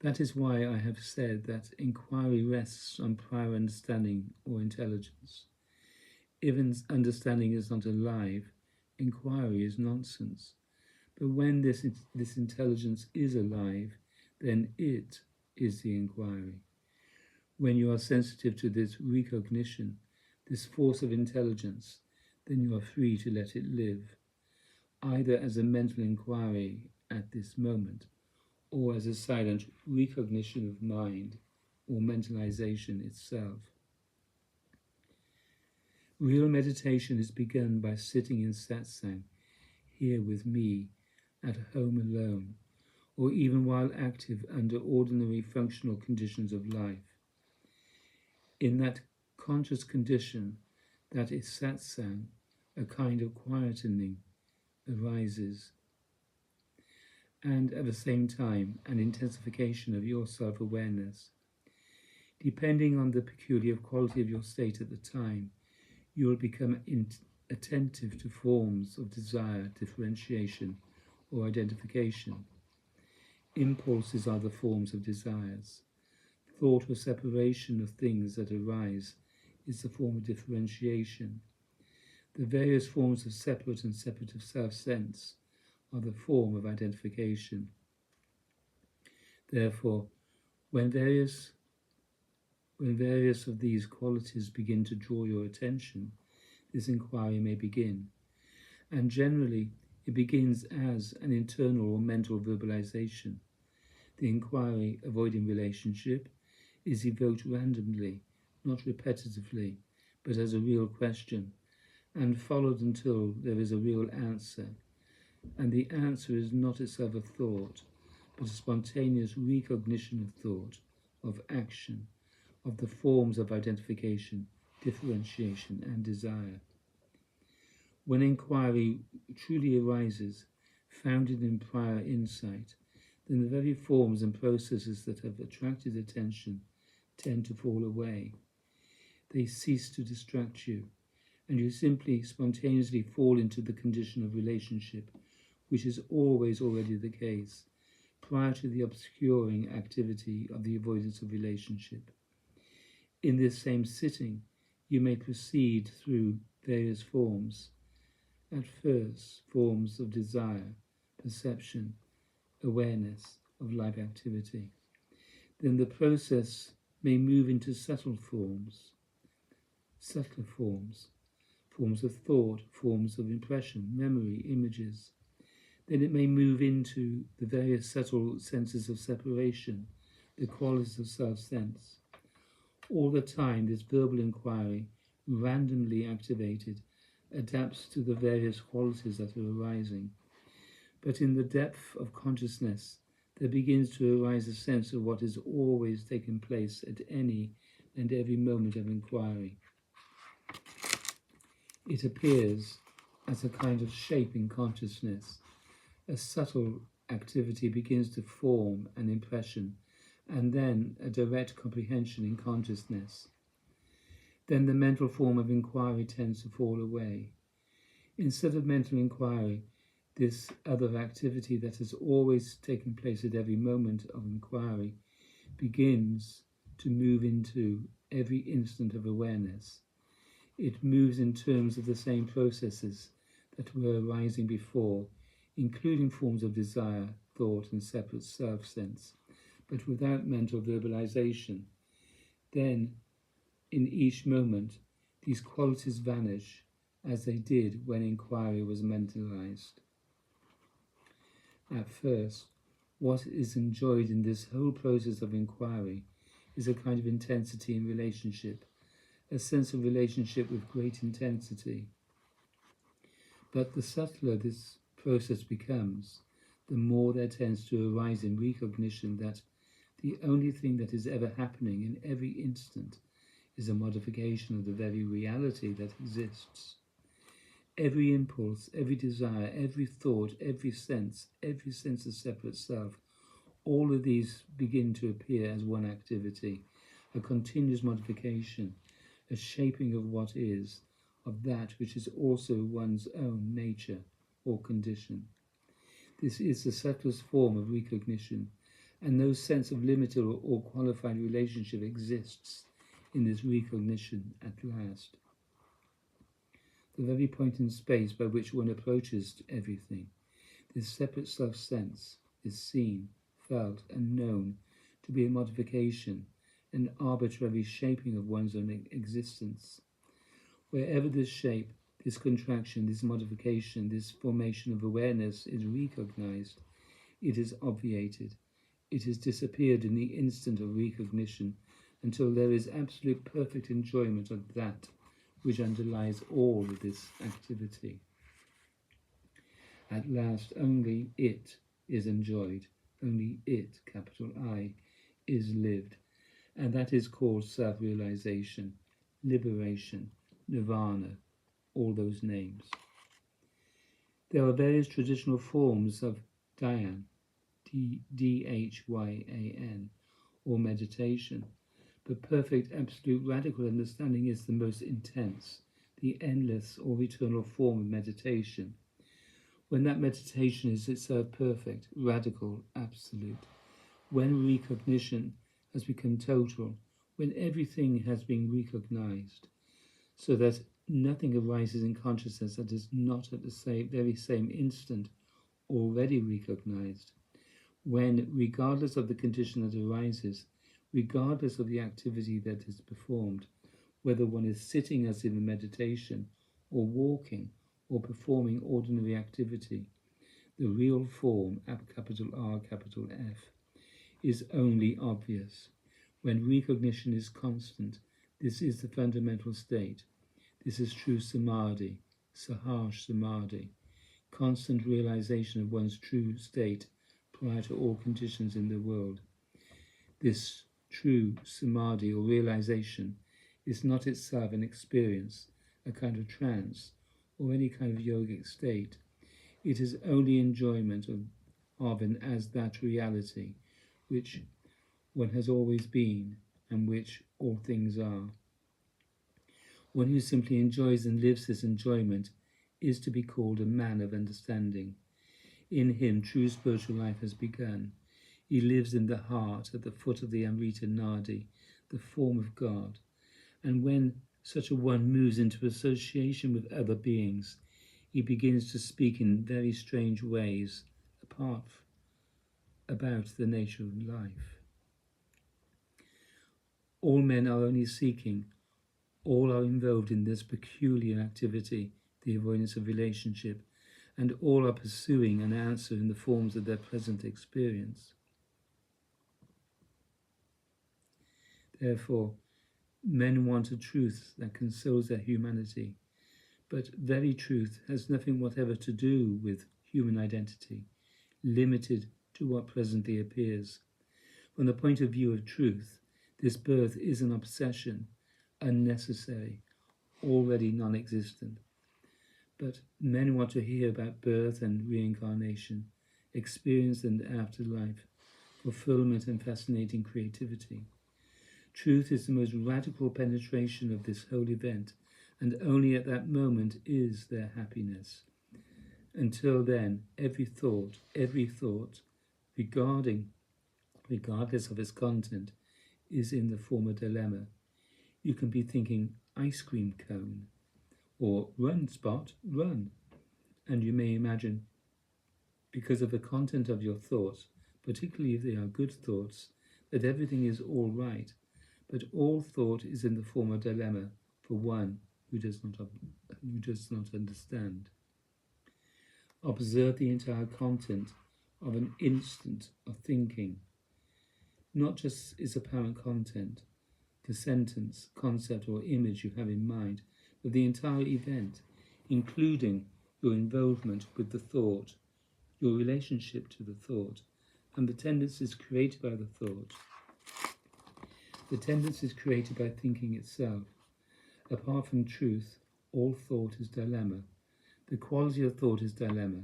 That is why I have said that inquiry rests on prior understanding or intelligence. If understanding is not alive, inquiry is nonsense. But when this intelligence is alive, then it is the inquiry. When you are sensitive to this recognition, this force of intelligence, then you are free to let it live, either as a mental inquiry at this moment, or as a silent recognition of mind or mentalization itself. Real meditation is begun by sitting in satsang, here with me, at home alone, or even while active under ordinary functional conditions of life. In that conscious condition, that is satsang, a kind of quietening arises, and at the same time an intensification of your self-awareness. Depending on the peculiar quality of your state at the time, you will become attentive to forms of desire, differentiation, or identification. Impulses are the forms of desires. Thought or separation of things that arise is the form of differentiation. The various forms of separate and separative self-sense are the form of identification. Therefore, when various of these qualities begin to draw your attention, this inquiry may begin. And generally, it begins as an internal or mental verbalization. The inquiry avoiding relationship is evoked randomly, not repetitively, but as a real question, and followed until there is a real answer. And the answer is not itself a thought, but a spontaneous recognition of thought, of action, of the forms of identification, differentiation, and desire. When inquiry truly arises, founded in prior insight, then the very forms and processes that have attracted attention tend to fall away. They cease to distract you, and you simply spontaneously fall into the condition of relationship, which is always already the case, prior to the obscuring activity of the avoidance of relationship. In this same sitting, you may proceed through various forms. At first, forms of desire, perception, awareness of life activity. Then the process may move into subtler forms, forms of thought, forms of impression, memory, images. Then it may move into the various subtle senses of separation, the qualities of self-sense. All the time, this verbal inquiry, randomly activated, adapts to the various qualities that are arising. But in the depth of consciousness, there begins to arise a sense of what is always taking place at any and every moment of inquiry. It appears as a kind of shape in consciousness. A subtle activity begins to form an impression, and then a direct comprehension in consciousness. Then the mental form of inquiry tends to fall away. Instead of mental inquiry, this other activity that has always taken place at every moment of inquiry begins to move into every instant of awareness. It moves in terms of the same processes that were arising before, including forms of desire, thought, and separate self-sense, but without mental verbalization. Then, in each moment, these qualities vanish, as they did when inquiry was mentalized. At first, what is enjoyed in this whole process of inquiry is a kind of intensity in relationship, a sense of relationship with great intensity. But the subtler this process becomes, the more there tends to arise in recognition that the only thing that is ever happening in every instant is a modification of the very reality that exists. Every impulse, every desire, every thought, every sense of separate self, all of these begin to appear as one activity, a continuous modification, a shaping of what is, of that which is also one's own nature or condition. This is the subtlest form of recognition, and no sense of limited or qualified relationship exists in this recognition at last. The very point in space by which one approaches everything, this separate self-sense, is seen, felt, and known to be a modification, an arbitrary shaping of one's own existence. Wherever this shape, this contraction, this modification, this formation of awareness is recognized, it is obviated. It has disappeared in the instant of recognition until there is absolute perfect enjoyment of that which underlies all of this activity. At last, only it is enjoyed, only it, capital I, is lived, and that is called self-realization, liberation, nirvana, all those names. There are various traditional forms of dhyan, D-H-Y-A-N, or meditation, but perfect, absolute, radical understanding is the most intense, the endless or eternal form of meditation. When that meditation is itself perfect, radical, absolute, when recognition has become total, when everything has been recognized, so that nothing arises in consciousness that is not at the very same instant already recognized, when, regardless of the condition that arises, regardless of the activity that is performed, whether one is sitting as in a meditation, or walking, or performing ordinary activity, the real form, capital R, capital F, is only obvious. When recognition is constant, this is the fundamental state. This is true samadhi, sahash samadhi, constant realization of one's true state, prior to all conditions in the world. This true samadhi or realization is not itself an experience, a kind of trance, or any kind of yogic state. It is only enjoyment of and as that reality, which one has always been, and which all things are. One who simply enjoys and lives this enjoyment is to be called a man of understanding. In him, true spiritual life has begun. He lives in the heart, at the foot of the Amrita Nadi, the form of God. And when such a one moves into association with other beings, he begins to speak in very strange ways about the nature of life. All men are only seeking, all are involved in this peculiar activity, the avoidance of relationship, and all are pursuing an answer in the forms of their present experience. Therefore, men want a truth that consoles their humanity, but very truth has nothing whatever to do with human identity, limited to what presently appears. From the point of view of truth, this birth is an obsession, unnecessary, already non-existent. But men want to hear about birth and reincarnation, experience and afterlife, fulfillment and fascinating creativity. Truth is the most radical penetration of this whole event, and only at that moment is there happiness. Until then, every thought, regardless of its content, is in the form of dilemma. You can be thinking ice cream cone, or run, Spot, run. And you may imagine, because of the content of your thoughts, particularly if they are good thoughts, that everything is all right. But all thought is in the form of dilemma for one who does not understand. Observe the entire content of an instant of thinking, not just its apparent content, the sentence, concept, or image you have in mind, but the entire event, including your involvement with the thought, your relationship to the thought, and the tendencies created by the thought. The tendencies created by thinking itself. Apart from truth, all thought is dilemma. The quality of thought is dilemma.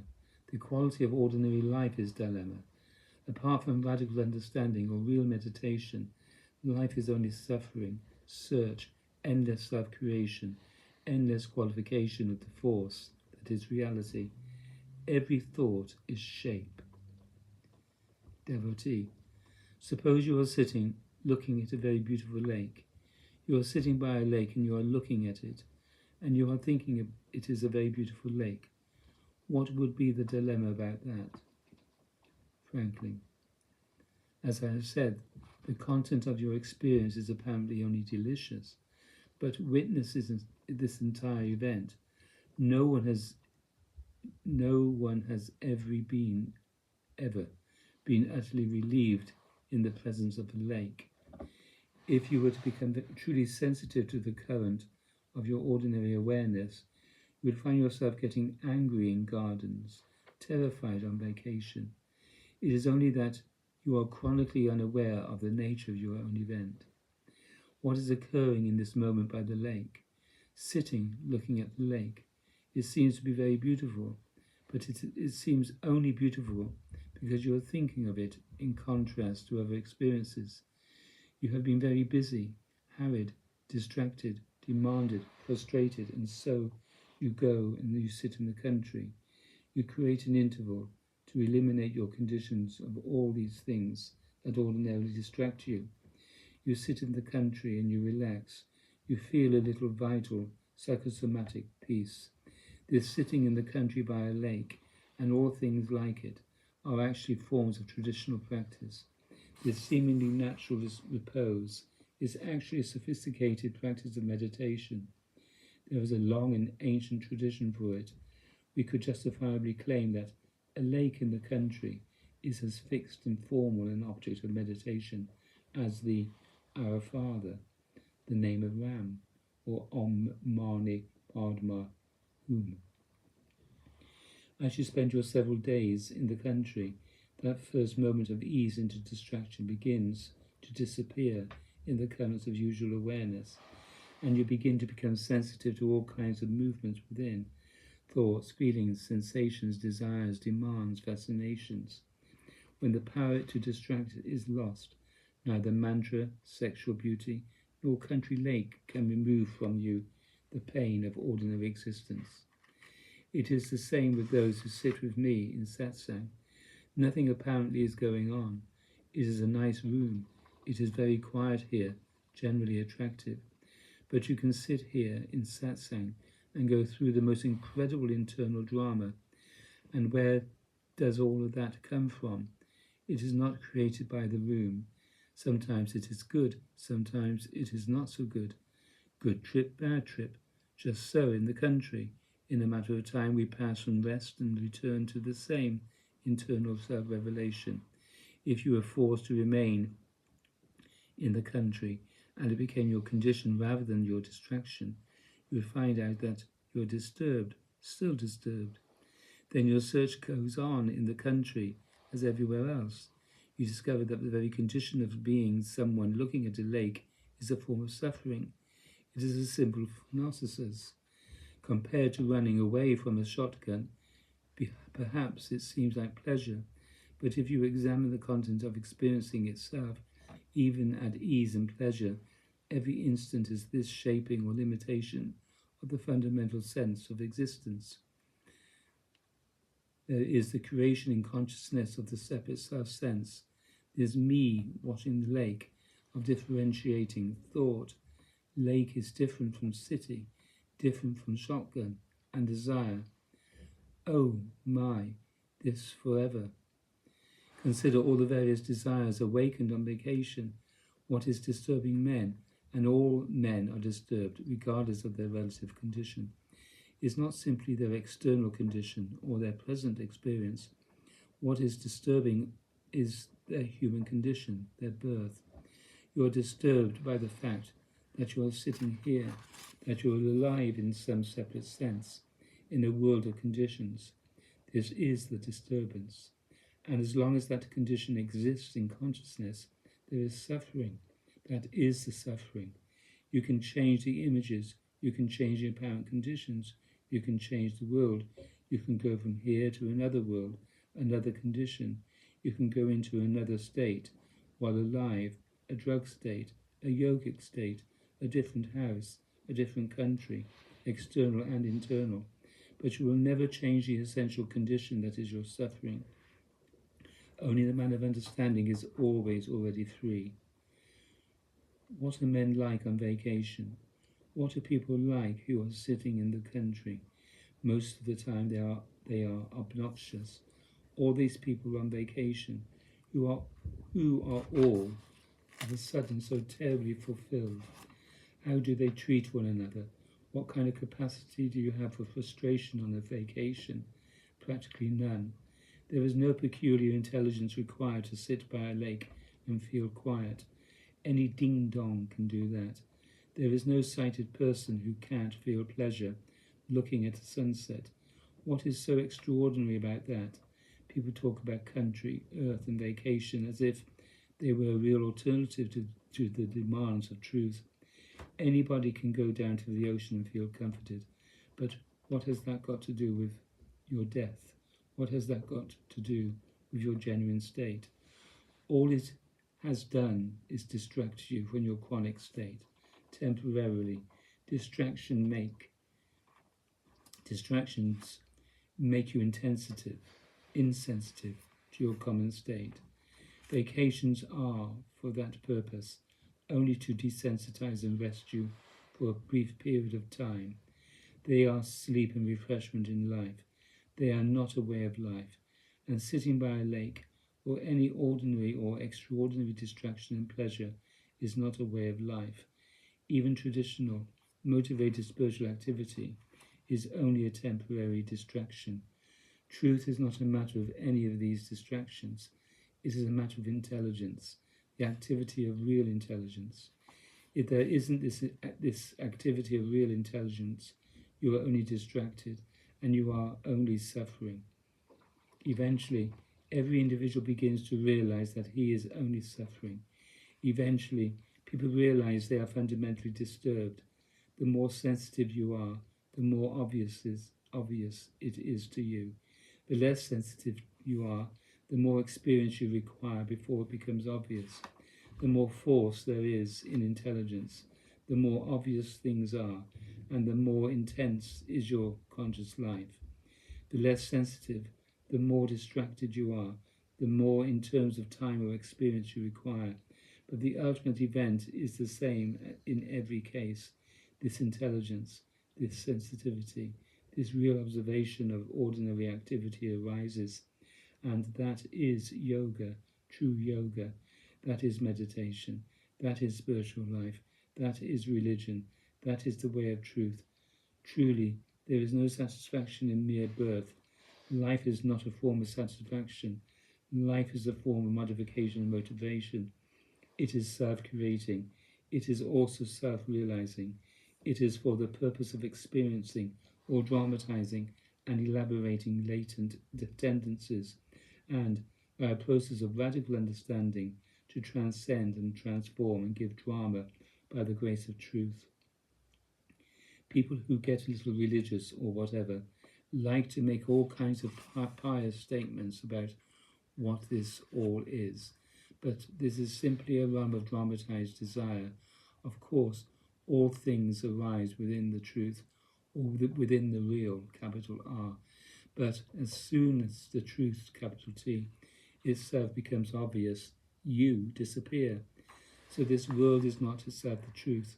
The quality of ordinary life is dilemma. Apart from radical understanding or real meditation, life is only suffering, search, endless self-creation, endless qualification of the force that is reality. Every thought is shape. Devotee, suppose you are sitting looking at a very beautiful lake. You are sitting by a lake and you are looking at it, and you are thinking it is a very beautiful lake. What would be the dilemma about that? Frankly, as I have said, the content of your experience is apparently only delicious, but witnesses this entire event. No one has ever been utterly relieved in the presence of the lake. If you were to become truly sensitive to the current of your ordinary awareness, you would find yourself getting angry in gardens, terrified on vacation. It is only that you are chronically unaware of the nature of your own event. What is occurring in this moment by the lake? Sitting, looking at the lake. It seems to be very beautiful, but it seems only beautiful because you are thinking of it in contrast to other experiences. You have been very busy, harried, distracted, demanded, frustrated, and so you go and you sit in the country. You create an interval to eliminate your conditions of all these things that ordinarily distract you. You sit in the country and you relax. You feel a little vital, psychosomatic peace. This sitting in the country by a lake and all things like it are actually forms of traditional practice. This seemingly natural repose is actually a sophisticated practice of meditation. There is a long and ancient tradition for it. We could justifiably claim that a lake in the country is as fixed and formal an object of meditation as the Our Father, the name of Ram, or Om Mani Padma Hum. As you spend your several days in the country, that first moment of ease into distraction begins to disappear in the currents of usual awareness, and you begin to become sensitive to all kinds of movements within, thoughts, feelings, sensations, desires, demands, fascinations. When the power to distract is lost, neither mantra, sexual beauty, nor country lake can remove from you the pain of ordinary existence. It is the same with those who sit with me in Satsang. Nothing apparently is going on. It is a nice room. It is very quiet here, generally attractive. But you can sit here in Satsang and go through the most incredible internal drama. And where does all of that come from? It is not created by the room. Sometimes it is good, sometimes it is not so good. Good trip, bad trip. Just so in the country. In a matter of time we pass from rest and return to the same internal self-revelation. If you were forced to remain in the country and it became your condition rather than your distraction, you would find out that you're disturbed, still disturbed. Then your search goes on in the country as everywhere else. You discover that the very condition of being someone looking at a lake is a form of suffering. It is a simple narcissus. Compared to running away from a shotgun, perhaps it seems like pleasure, but if you examine the content of experiencing itself, even at ease and pleasure, every instant is this shaping or limitation of the fundamental sense of existence. There is the creation in consciousness of the separate self-sense. There's me watching the lake, of differentiating thought. Lake is different from city, different from shotgun and desire. Oh my, this forever. Consider all the various desires awakened on vacation, what is disturbing men, and all men are disturbed regardless of their relative condition. It's not simply their external condition or their present experience. What is disturbing is their human condition, their birth. You are disturbed by the fact that you are sitting here, that you are alive in some separate sense, in a world of conditions. This is the disturbance. And as long as that condition exists in consciousness, there is suffering. That is the suffering. You can change the images, you can change the apparent conditions, you can change the world, you can go from here to another world, another condition, you can go into another state, while alive, a drug state, a yogic state, a different house, a different country, external and internal, but you will never change the essential condition that is your suffering. Only the man of understanding is always already free. What are men like on vacation? What are people like who are sitting in the country? Most of the time they are obnoxious. All these people on vacation who are all of a sudden so terribly fulfilled. How do they treat one another? What kind of capacity do you have for frustration on a vacation? Practically none. There is no peculiar intelligence required to sit by a lake and feel quiet. Any ding-dong can do that. There is no sighted person who can't feel pleasure looking at a sunset. What is so extraordinary about that? People talk about country, earth and vacation as if they were a real alternative to the demands of truth. Anybody can go down to the ocean and feel comforted, but what has that got to do with your death? What has that got to do with your genuine state? All it has done is distract you from your chronic state, temporarily. Distractions make you insensitive to your common state. Vacations are, for that purpose, only to desensitize and rest you for a brief period of time. They are sleep and refreshment in life. They are not a way of life, and sitting by a lake or any ordinary or extraordinary distraction and pleasure is not a way of life. Even traditional, motivated spiritual activity is only a temporary distraction. Truth is not a matter of any of these distractions. It is a matter of intelligence, the activity of real intelligence. If there isn't this activity of real intelligence, you are only distracted and you are only suffering. Eventually, every individual begins to realize that he is only suffering. Eventually, people realize they are fundamentally disturbed. The more sensitive you are, the more obvious it is to you. The less sensitive you are, the more experience you require before it becomes obvious. The more force there is in intelligence, the more obvious things are, and the more intense is your conscious life. The less sensitive, the more distracted you are, the more in terms of time or experience you require. But the ultimate event is the same in every case. This intelligence, this sensitivity, this real observation of ordinary activity arises. And that is yoga, true yoga. That is meditation. That is spiritual life. That is religion. That is the way of truth. Truly, there is no satisfaction in mere birth. Life is not a form of satisfaction. Life is a form of modification and motivation. It is self-creating. It is also self-realizing. It is for the purpose of experiencing or dramatizing and elaborating latent tendencies, and by a process of radical understanding to transcend and transform and give drama by the grace of truth. People who get a little religious or whatever like to make all kinds of pious statements about what this all is, but this is simply a realm of dramatized desire. Of course, all things arise within the truth, or within the real, capital R, but as soon as the truth, capital T, itself becomes obvious, you disappear. So this world is not itself the truth.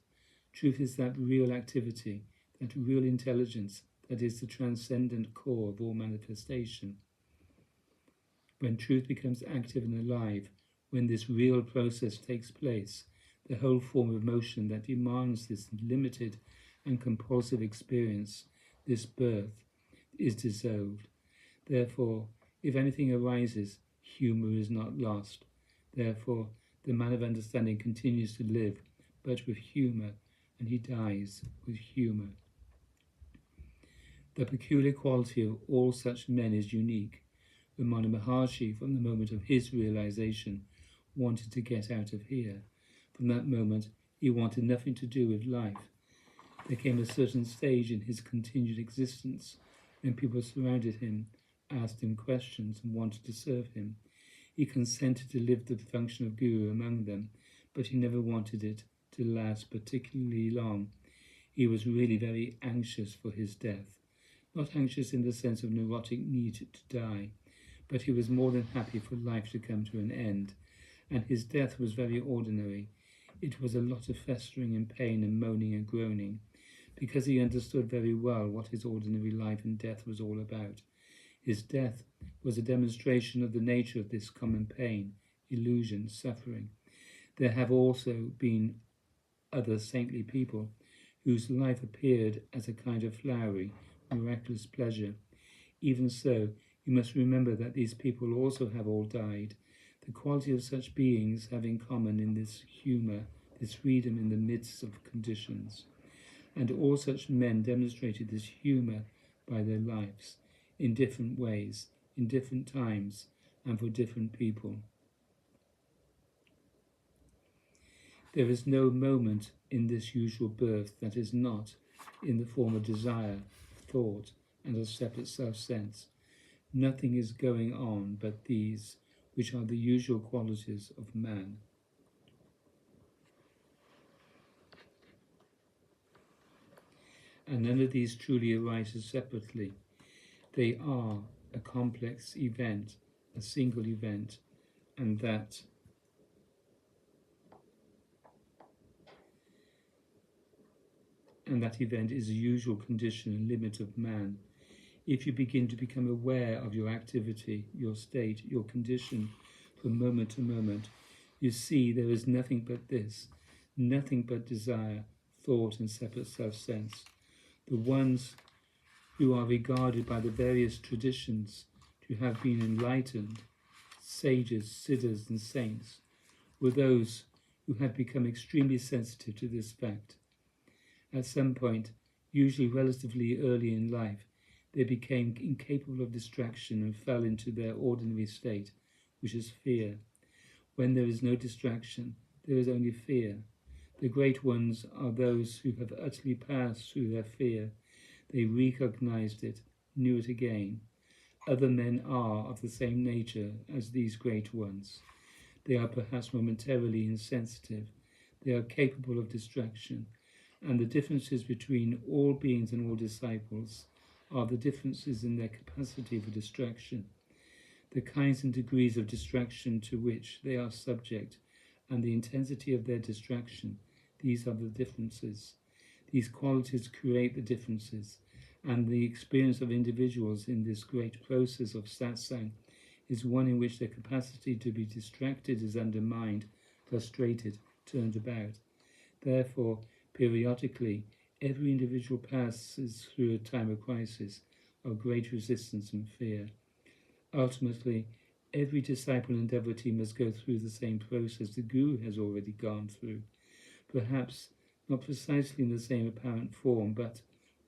Truth is that real activity, that real intelligence, that is the transcendent core of all manifestation. When truth becomes active and alive, when this real process takes place, the whole form of motion that demands this limited and compulsive experience, this birth, is dissolved. Therefore, if anything arises, humour is not lost. Therefore, the man of understanding continues to live, but with humour, and he dies with humour. The peculiar quality of all such men is unique. Ramana Maharshi, from the moment of his realization, wanted to get out of here. From that moment, he wanted nothing to do with life. There came a certain stage in his continued existence when people surrounded him, asked him questions, and wanted to serve him. He consented to live the function of guru among them, but he never wanted it to last particularly long. He was really very anxious for his death. Not anxious in the sense of neurotic need to die, but he was more than happy for life to come to an end, and his death was very ordinary. It was a lot of festering and pain and moaning and groaning, because he understood very well what his ordinary life and death was all about. His death was a demonstration of the nature of this common pain, illusion, suffering. There have also been other saintly people whose life appeared as a kind of flowery, miraculous pleasure. Even so, you must remember that these people also have all died. The quality of such beings have in common in this humour, this freedom in the midst of conditions. And all such men demonstrated this humour by their lives, in different ways, in different times, and for different people. There is no moment in this usual birth that is not in the form of desire, thought, and a separate self-sense. Nothing is going on but these, which are the usual qualities of man. And none of these truly arises separately. They are a complex event, a single event, and that event is the usual condition and limit of man. If you begin to become aware of your activity, your state, your condition from moment to moment, you see there is nothing but this, nothing but desire, thought, and separate self-sense. The ones who are regarded by the various traditions to have been enlightened, sages, siddhas, and saints, were those who had become extremely sensitive to this fact. At some point, usually relatively early in life, they became incapable of distraction and fell into their ordinary state, which is fear. When there is no distraction, there is only fear. The great ones are those who have utterly passed through their fear. They recognized it, knew it again. Other men are of the same nature as these great ones. They are perhaps momentarily insensitive. They are capable of distraction. And the differences between all beings and all disciples are the differences in their capacity for distraction, the kinds and degrees of distraction to which they are subject, and the intensity of their distraction. These are the differences. These qualities create the differences, and the experience of individuals in this great process of satsang is one in which their capacity to be distracted is undermined, frustrated, turned about. Therefore, periodically, every individual passes through a time of crisis, of great resistance and fear. Ultimately, every disciple and devotee must go through the same process the Guru has already gone through. Perhaps not precisely in the same apparent form, but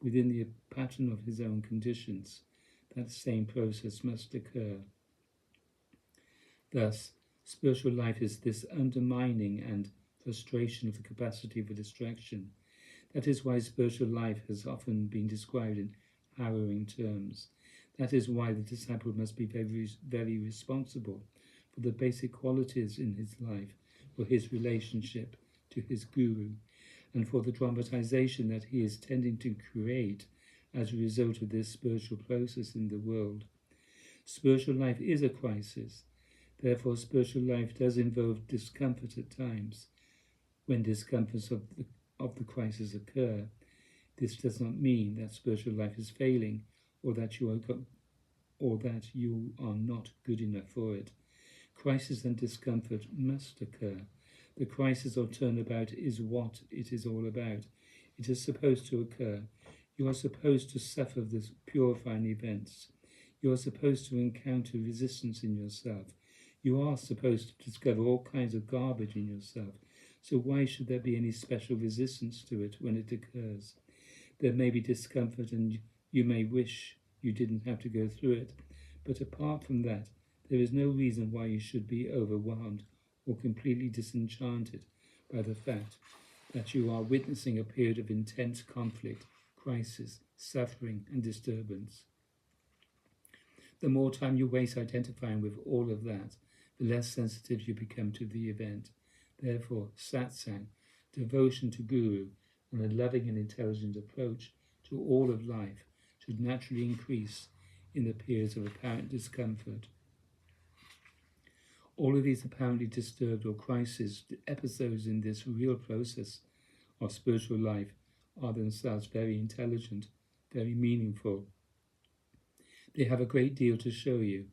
within the pattern of his own conditions. That same process must occur. Thus, spiritual life is this undermining and frustration of the capacity for distraction. That is why spiritual life has often been described in harrowing terms. That is why the disciple must be very, very responsible for the basic qualities in his life, for his relationship to his guru, and for the dramatization that he is tending to create as a result of this spiritual process in the world. Spiritual life is a crisis. Therefore, spiritual life does involve discomfort at times. When discomforts of the crisis occur, this does not mean that spiritual life is failing, or that you are not good enough for it. Crisis and discomfort must occur. The crisis or turnabout is what it is all about. It is supposed to occur. You are supposed to suffer the purifying events. You are supposed to encounter resistance in yourself. You are supposed to discover all kinds of garbage in yourself. So why should there be any special resistance to it when it occurs? There may be discomfort and you may wish you didn't have to go through it. But apart from that, there is no reason why you should be overwhelmed or completely disenchanted by the fact that you are witnessing a period of intense conflict, crisis, suffering, and disturbance. The more time you waste identifying with all of that, the less sensitive you become to the event. Therefore, satsang, devotion to Guru, and a loving and intelligent approach to all of life should naturally increase in the periods of apparent discomfort. All of these apparently disturbed or crisis episodes in this real process of spiritual life are themselves very intelligent, very meaningful. They have a great deal to show you.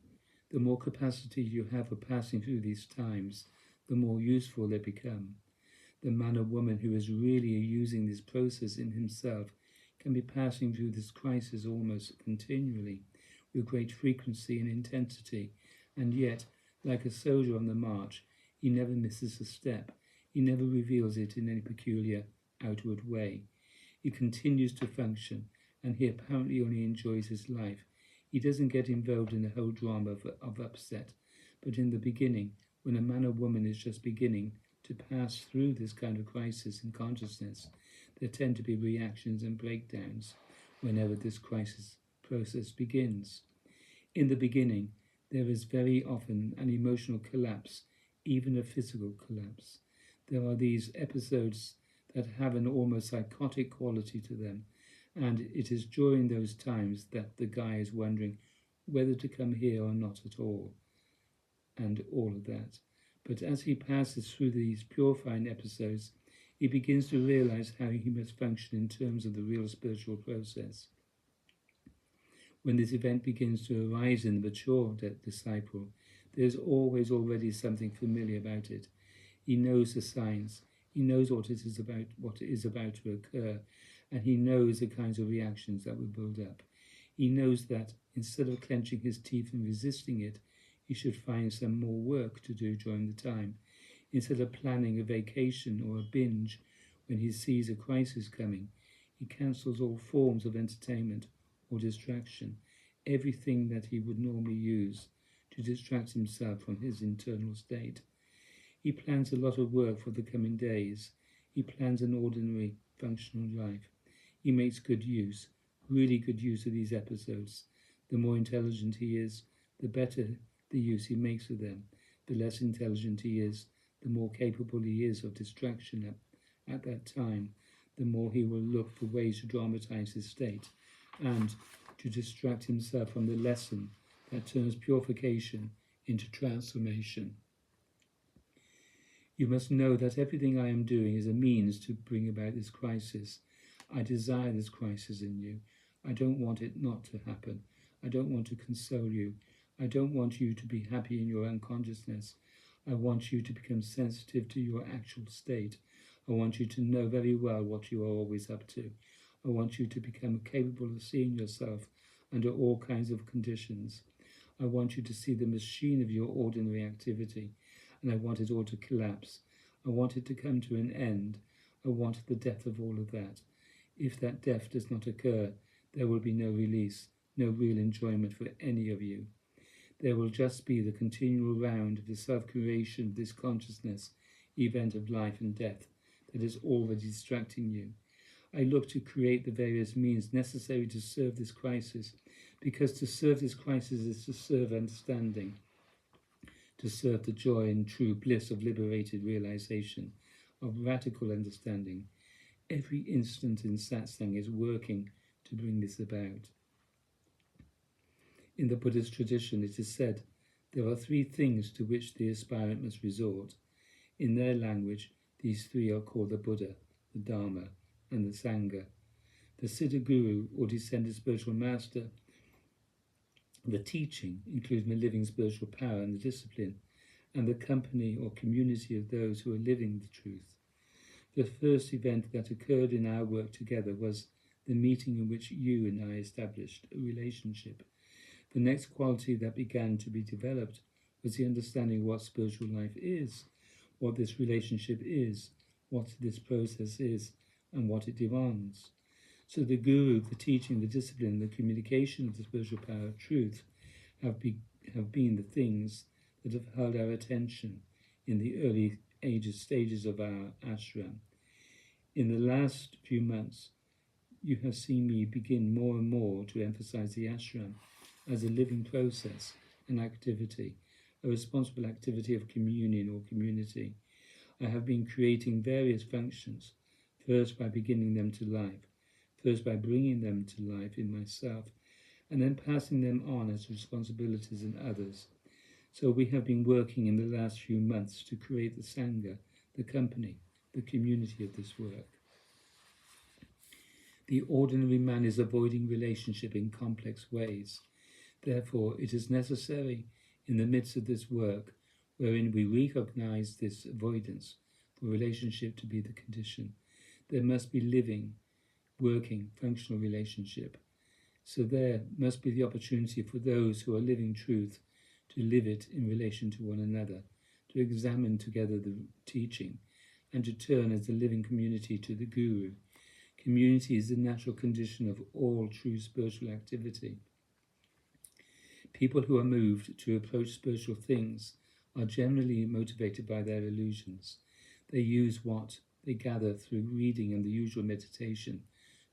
The more capacity you have for passing through these times, the more useful they become. The man or woman who is really using this process in himself can be passing through this crisis almost continually, with great frequency and intensity, and yet, like a soldier on the march, he never misses a step. He never reveals it in any peculiar outward way. He continues to function, and he apparently only enjoys his life. He doesn't get involved in the whole drama of upset, but in the beginning, when a man or woman is just beginning to pass through this kind of crisis in consciousness, there tend to be reactions and breakdowns whenever this crisis process begins. In the beginning, there is very often an emotional collapse, even a physical collapse. There are these episodes that have an almost psychotic quality to them, and it is during those times that the guy is wondering whether to come here or not at all, and all of that. But as he passes through these purifying episodes, he begins to realize how he must function in terms of the real spiritual process. When this event begins to arise in the mature disciple, there is always already something familiar about it. He knows the signs. He knows what is about to occur, and he knows the kinds of reactions that will build up. He knows that instead of clenching his teeth and resisting it, he should find some more work to do during the time. Instead of planning a vacation or a binge when he sees a crisis coming, he cancels all forms of entertainment or distraction, everything that he would normally use to distract himself from his internal state. He plans a lot of work for the coming days. He plans an ordinary, functional life. He makes good use, really good use of these episodes. The more intelligent he is, the better the use he makes of them. The less intelligent he is, the more capable he is of distraction at that time, the more he will look for ways to dramatize his state and to distract himself from the lesson that turns purification into transformation. You must know that everything I am doing is a means to bring about this crisis. I desire this crisis in you. I don't want it not to happen. I don't want to console you. I don't want you to be happy in your unconsciousness. I want you to become sensitive to your actual state. I want you to know very well what you are always up to. I want you to become capable of seeing yourself under all kinds of conditions. I want you to see the machine of your ordinary activity, and I want it all to collapse. I want it to come to an end. I want the death of all of that. If that death does not occur, there will be no release, no real enjoyment for any of you. There will just be the continual round of the self-creation of this consciousness, event of life and death, that is already distracting you. I look to create the various means necessary to serve this crisis, because to serve this crisis is to serve understanding, to serve the joy and true bliss of liberated realization, of radical understanding. Every instant in Satsang is working to bring this about. In the Buddhist tradition, it is said, there are three things to which the aspirant must resort. In their language, these three are called the Buddha, the Dharma, and the Sangha. The Siddha Guru, or descended spiritual master, the teaching, including the living spiritual power and the discipline, and the company or community of those who are living the truth. The first event that occurred in our work together was the meeting in which you and I established a relationship. The next quality that began to be developed was the understanding of what spiritual life is, what this relationship is, what this process is, and what it demands. So the Guru, the teaching, the discipline, the communication of the spiritual power of truth have been the things that have held our attention in the early stages of our ashram. In the last few months, you have seen me begin more and more to emphasize the ashram as a living process, an activity, a responsible activity of communion or community. I have been creating various functions, first by beginning them to life, first by bringing them to life in myself, and then passing them on as responsibilities in others. So we have been working in the last few months to create the Sangha, the company, the community of this work. The ordinary man is avoiding relationship in complex ways. Therefore, it is necessary in the midst of this work, wherein we recognize this avoidance, for relationship to be the condition. There must be living, working, functional relationship. So there must be the opportunity for those who are living truth to live it in relation to one another, to examine together the teaching, and to turn as a living community to the Guru. Community is the natural condition of all true spiritual activity. People who are moved to approach spiritual things are generally motivated by their illusions. They use what they gather through reading and the usual meditation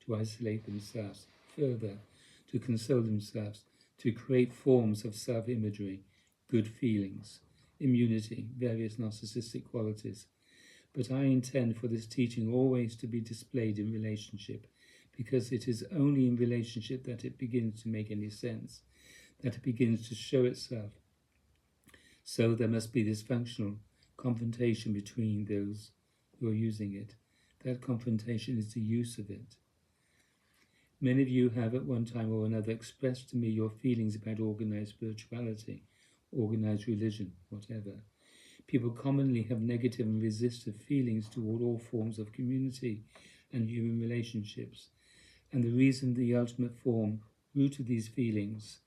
to isolate themselves further, to console themselves, to create forms of self-imagery, good feelings, immunity, various narcissistic qualities. But I intend for this teaching always to be displayed in relationship, because it is only in relationship that it begins to make any sense, that it begins to show itself. So there must be this functional confrontation between those who are using it. That confrontation is the use of it. Many of you have at one time or another expressed to me your feelings about organized spirituality, organized religion, whatever. People commonly have negative and resistive feelings toward all forms of community and human relationships. And the reason the ultimate form, root of these feelings,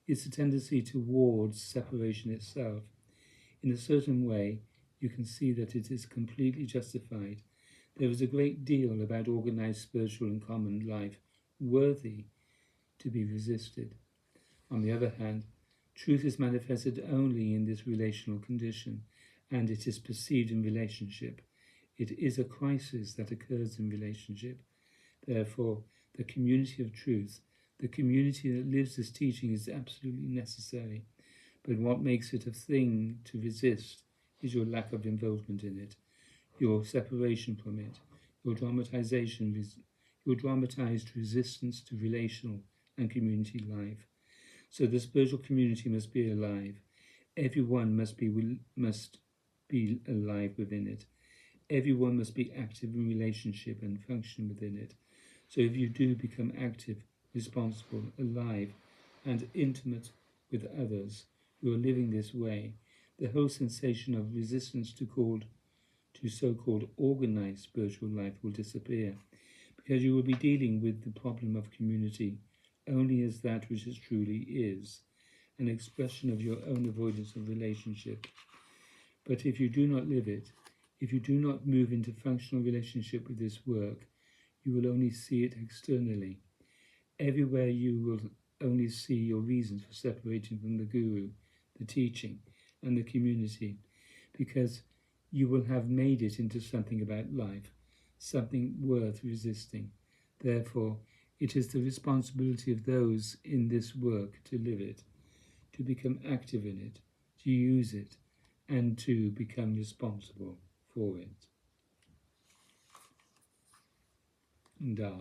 is the tendency towards separation itself. In a certain way, you can see that it is completely justified. There is a great deal about organized spiritual and common life worthy to be resisted. On the other hand, truth is manifested only in this relational condition, and it is perceived in relationship. It is a crisis that occurs in relationship. Therefore, the community of truth, the community that lives this teaching, is absolutely necessary. But what makes it a thing to resist is your lack of involvement in it, your separation from it, your dramatized resistance to relational and community life. So the spiritual community must be alive. Everyone must be alive within it. Everyone must be active in relationship and function within it. So if you do become active, responsible, alive, and intimate with others who are living this way, the whole sensation of resistance to so-called organized spiritual life will disappear, because you will be dealing with the problem of community only as that which it truly is, an expression of your own avoidance of relationship. But if you do not live it, if you do not move into functional relationship with this work, you will only see it externally. Everywhere you will only see your reasons for separating from the Guru, the teaching, and the community, because you will have made it into something about life, something worth resisting. Therefore, it is the responsibility of those in this work to live it, to become active in it, to use it, and to become responsible for it. Da.